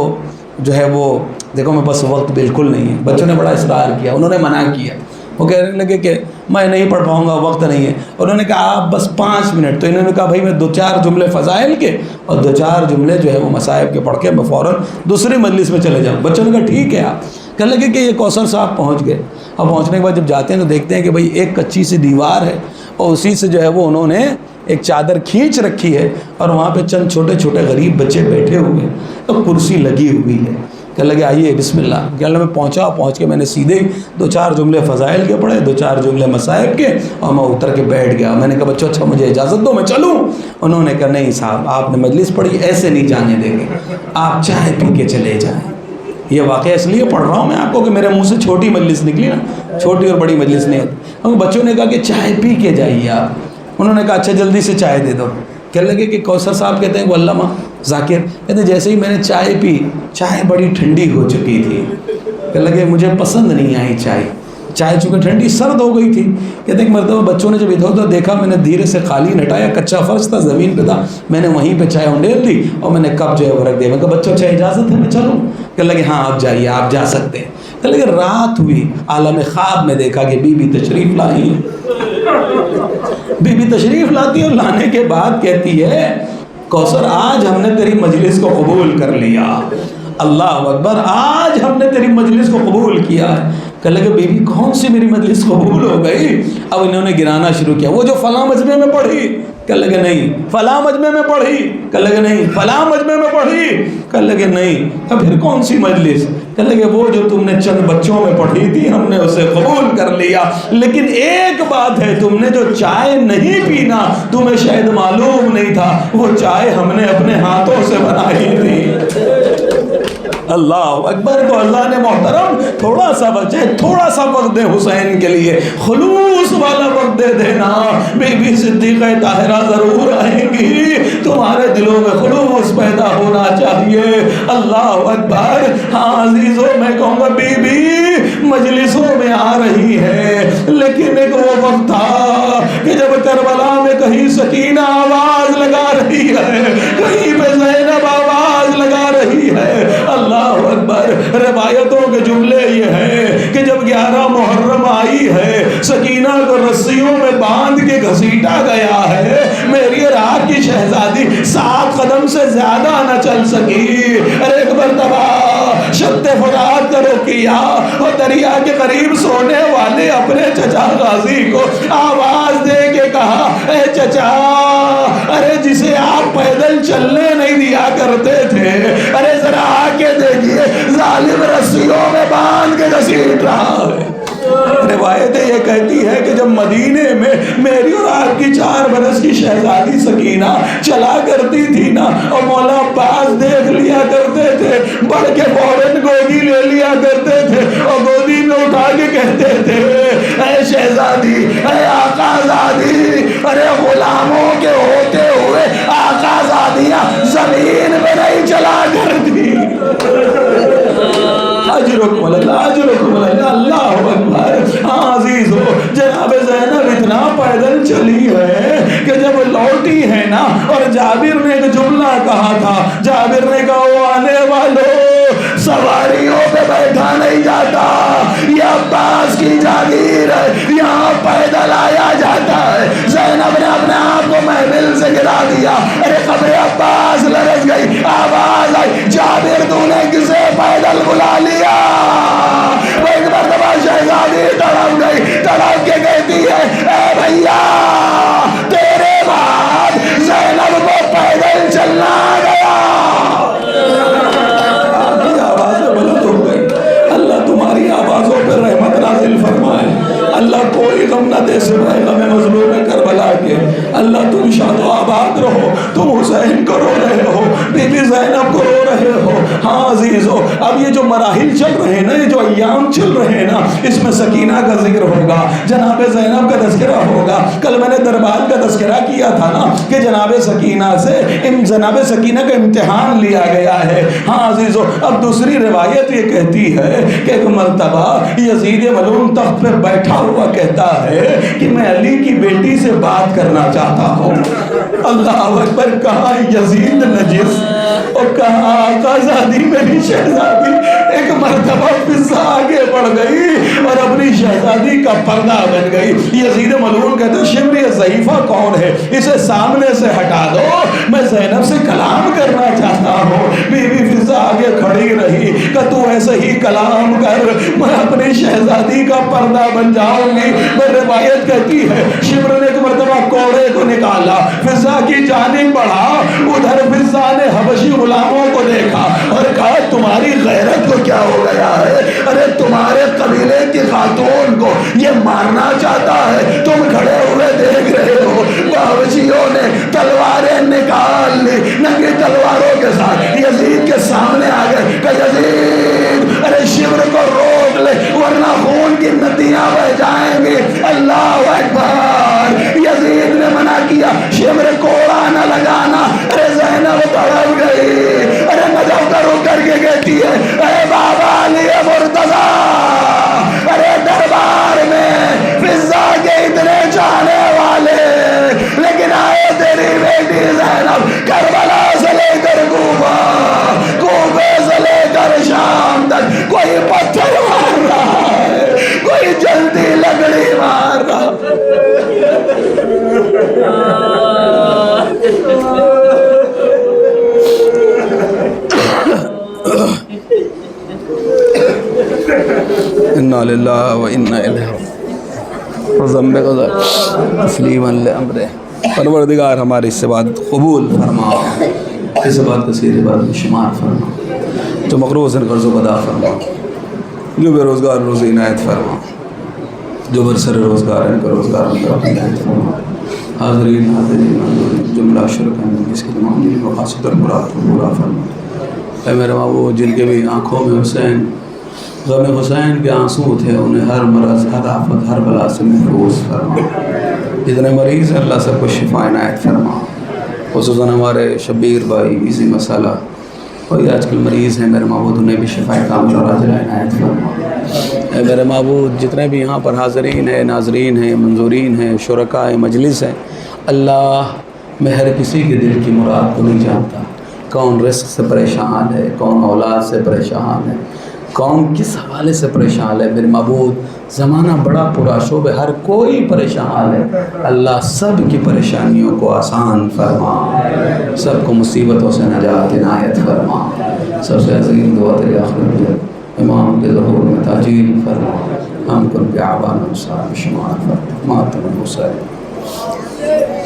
جو ہے وہ دیکھو میں بس وقت بالکل نہیں ہے. بچوں نے بڑا اصرار کیا، انہوں نے منع کیا. وہ کہنے لگے کہ میں نہیں پڑھ پاؤں گا، وقت نہیں ہے. انہوں نے کہا آپ بس 5 منٹ. تو انہوں نے کہا بھائی میں 2-4 جملے فضائل کے اور 2-4 جملے جو ہے وہ مصائب کے پڑھ کے میں فوراً دوسری مجلس میں چلے جاؤں. بچوں نے کہا ٹھیک ہے آپ. کہنے لگے کہ یہ کوثر صاحب پہنچ گئے. اب پہنچنے کے بعد جب جاتے ہیں تو دیکھتے ہیں کہ بھائی ایک کچی سی دیوار ہے اور اسی سے جو ہے وہ انہوں نے ایک چادر کھینچ رکھی ہے اور وہاں پہ چند چھوٹے چھوٹے غریب بچے بیٹھے ہوئے ہیں اور کرسی لگی ہوئی ہے. کہنے لگے آئیے بسم اللہ. کہ اللہ میں پہنچ کے میں نے سیدھے 2-4 جملے فضائل کے پڑھے، 2-4 جملے مصائب کے اور میں اتر کے بیٹھ گیا. میں نے کہا بچوں اچھا مجھے اجازت دو میں چلوں؟ انہوں نے کہا نہیں صاحب آپ نے مجلس پڑھی ایسے نہیں جانے دیں گے، آپ چائے پی کے چلے جائیں. یہ واقعہ اس لیے پڑھ رہا ہوں میں آپ کو کہ میرے منہ سے چھوٹی مجلس نکلی نا، چھوٹی اور بڑی مجلس نہیں ہوتی. بچوں نے کہا کہ چائے پی کے جائیے آپ. انہوں نے کہا اچھا جلدی سے چائے دے دو. کہنے لگے کہ کوثر صاحب کہتے ہیں وہ علامہ ذاکر کہتے ہیں جیسے ہی میں نے چائے پی، چائے بڑی ٹھنڈی ہو چکی تھی. کہنے لگے مجھے پسند نہیں آئی چائے چونکہ ٹھنڈی سرد ہو گئی تھی. کہتے ہیں ایک مرتبہ بچوں نے جب ادھر ادھر دیکھا، میں نے دھیرے سے قالین ہٹایا، کچا فرش تھا زمین پہ تھا، میں نے وہیں پہ چائے انڈیل دی اور میں نے کپ جو ہے وہ رکھ دیا. میں کہا بچوں اچھا اجازت ہے میں چلوں؟ کہنے لگے ہاں آپ جائیے آپ جا سکتے ہیں. کہنے لگے رات ہوئی، عالم خواب میں دیکھا کہ بی بی تشریف لائی ہے. بی بی تشریف لاتی ہے اور لانے کے بعد کہتی ہے کوثر آج ہم نے تیری مجلس کو قبول کر لیا. اللہ اکبر. آج ہم نے تیری مجلس کو قبول کیا ہے. کہنے لگے بی بی کون سی میری مجلس قبول ہو گئی؟ اب انہوں نے گرانا شروع کیا. وہ جو فلاں مجمع میں پڑھی. کہنے لگے نہیں. فلاں مجمع میں پڑھی. کہنے لگے نہیں. فلاں مجمع میں پڑھی. کہنے لگے نہیں. پھر کون سی مجلس؟ کہنے لگے وہ جو تم نے چند بچوں میں پڑھی تھی ہم نے اسے قبول کر لیا، لیکن ایک بات ہے تم نے جو چائے نہیں پینا تمہیں شاید معلوم نہیں تھا، وہ چائے ہم نے اپنے ہاتھوں سے بنائی تھی. اللہ اکبر. تو اللہ نے محترم تھوڑا سا بچے، تھوڑا سا وقت دے حسین کے لیے، خلوص والا وقت دے دینا. بی بی صدیقہ طاہرہ ضرور آئیں گی، تمہارے دلوں میں خلوص پیدا ہونا چاہیے. اللہ اکبر. ہاں عزیزوں میں کہوں گا بی بی مجلسوں میں آ رہی ہے، لیکن ایک وہ وقت تھا کہ جب کربلا میں کہیں سکینہ آواز لگا رہی ہے، کہیں پہ زینب آواز لگا رہی ہے. اللہ اکبر. روایتوں کے جملے یہ ہیں کہ جب 11 محرم آئی ہے، سکینہ کو رسیوں میں باندھ کے گھسیٹا گیا ہے، میری اور آپ کی شہزادی 7 قدم سے زیادہ نہ چل سکی. ایک مرتبہ شط فرات کا رخ کیا اور دریا کے قریب سونے والے اپنے چچا غازی کو آواز دے کے کہا اے چچا، ارے جسے آپ پیدل چلنے نہیں دیا کرتے تھے، ارے ذرا آ کے دیکھیے ظالم رسیوں میں باندھ کے گھسیٹ رہا ہے. روایتیں یہ کہتی ہے کہ جب مدینے میں میری اور آپ کی 4 برس کی شہزادی سکینہ چلا کرتی تھی نا، اور مولا عباس دیکھ لیا کرتے تھے، بڑھ کے فوراً گودی لے لیا کرتے تھے اور گودی میں اٹھا کے کہتے تھے اے شہزادی، اے آقا زادی، ارے غلاموں کے ہوتے ہوئے آقا زادیاں زمین پہ نہیں چلا کرتی. اجرکم اللہ اجرکم اللہ. اللہ اکبر. ہاں عزیزو جناب زینب اتنا پیدل چلی ہے کہ جب لوٹی ہے نا اور جابر نے ایک جملہ کہا تھا. جابر نے کہا وہ آنے والوں سواریوں پہ بیٹھا نہیں جاتا, یہ عباس کی جاگیر ہے, یہاں پیدل آیا جاتا ہے. زینب نے اپنے آپ کو محمل سے گرا دیا. ارے قبر عباس لرز گئی, آواز آئی جابر تو نے کسے پیدل بلا لیا. وہ ایک مرتبہ شہزادی تڑپ گئی, تڑپ کے کہتی ہے اے بھیا تیرے بعد زینب کو پیدل چلنا گیا. تمہاری آوازوں پر رحمت نازل فرمائے. اللہ کوئی غم نہ دے سوائے غم مظلوم کربلا کے. اللہ تم شاد و آباد رہو. تم حسین کو رو رہے ہو, بی بی زینب کو رو رہے ہو. ہاں عزیزو اب یہ جو مراحل چل رہے ہیں نا, یہ جو ایام چل رہے ہیں نا, اس میں سکینہ کا ذکر ہوگا, جناب زینب کا تذکرہ ہوگا. کل میں نے دربار کا تذکرہ کیا تھا نا کہ جناب سکینہ سے جناب سکینہ کا امتحان لیا گیا ہے. ہاں عزیزو اب دوسری روایت یہ کہتی ہے کہ ایک مرتبہ یزید ملعون تخت پر بیٹھا ہوا کہتا ہے کہ میں علی کی بیٹی سے بات کرنا چاہتا ہوں. اللہ اکبر. کہا یزید نجس اور کہا آقا زادی میری شہزادی. ایک مرتبہ فضا آگے بڑھ گئی اور اپنی شہزادی کا پردہ بن گئی. یزید ملعون کہتا ہے شمر یہ ضعیفہ کون ہے, اسے سامنے سے ہٹا دو, میں زینب سے کلام کرنا چاہتا ہوں. بی بی فضا آگے کھڑی رہی کہ تو ایسے ہی کلام کر, میں اپنی شہزادی کا پردہ بن جاؤں گی. میں روایت کہتی ہے شمر نے ایک مرتبہ کوڑے کو نکالا, فضا کی جانب بڑھا. ادھر فضا نے حبشی غلاموں کو دیکھا اور کہا تمہاری غیرت کو کیا ہو گیا ہے, ارے تمہارے قبیلے کی خاتون کو یہ مارنا چاہتا ہے, تم کھڑے ہوئے دیکھ رہے ہو. حبشیوں نے تلواریں نکال لی, ننگی تلواروں کے ساتھ یزید کے سامنے آ گئے کہ یزید ارے شمر کو روک لے ورنہ خون کی ندیاں بہ جائیں گی. اللہ اکبر. یزید نے منع کیا, شمر کوڑا نہ لگانا. ارے زینب تڑپ گئی. ارے نجف کا رخ کر کے کہتی ہے اے بابا علی مرتضیٰ, ارے دربار میں فضا کے اتنے چاہنے والے, لیکن آئے تیری بیٹی زینب کربلا سے لے کر کوفہ, کوفے سے لے کر شام تک کوئی پتھر مار رہا ہے, کوئی جلدی لکڑی مار رہا. انا للہ و انا الیہ راجعون. تسلیما لامرہ. پروردگار ہماری اس عبادت قبول فرما, اس عبادت کثیر عبادت میں شمار فرما, جو مقروض ہیں قرض و ادا فرما, جو بے روزگار روزی عنایت فرما, جو برسر روزگار ہیں کہ روزگار میں طرف عنایت فرما. حاضرین حاضرین جملہ شرکا میں اس کے تمام مقاصد اور مراد کو پورا فرما. اے میرے محبوب جن کے بھی آنکھوں میں حسین غم حسین کے آنسو تھے, انہیں ہر مرض ہر آفت ہر بلا سے محفوظ فرما. جتنے مریض ہیں اللہ سب کو شفا عنایت فرما. خصوصاً ہمارے شبیر بھائی ایزی مسئلہ کوئی آج کل مریض ہیں میرے معبود, انہیں بھی شفا کامل اور عاجلہ عنایت فرما. اے میرے معبود جتنے بھی یہاں پر حاضرین ہیں, ناظرین ہیں, منظورین ہیں, شرکاء مجلس ہیں, اللہ میں ہر کسی کے دل کی مراد کو نہیں جانتا. کون رزق سے پریشان ہے, کون اولاد سے پریشان ہے, کون کس حوالے سے پریشان ہے. میرے معبود زمانہ بڑا پرآشوب ہے, ہر کوئی پریشان ہے. اللہ سب کی پریشانیوں کو آسان فرما, سب کو مصیبتوں سے نجات عنایت فرما. سب سے عظیم دعا تیری آخرت امام کے ظہور میں تاجیل فرما. ہم کن کے آبان انصار شمار فرما. ماتم حسین.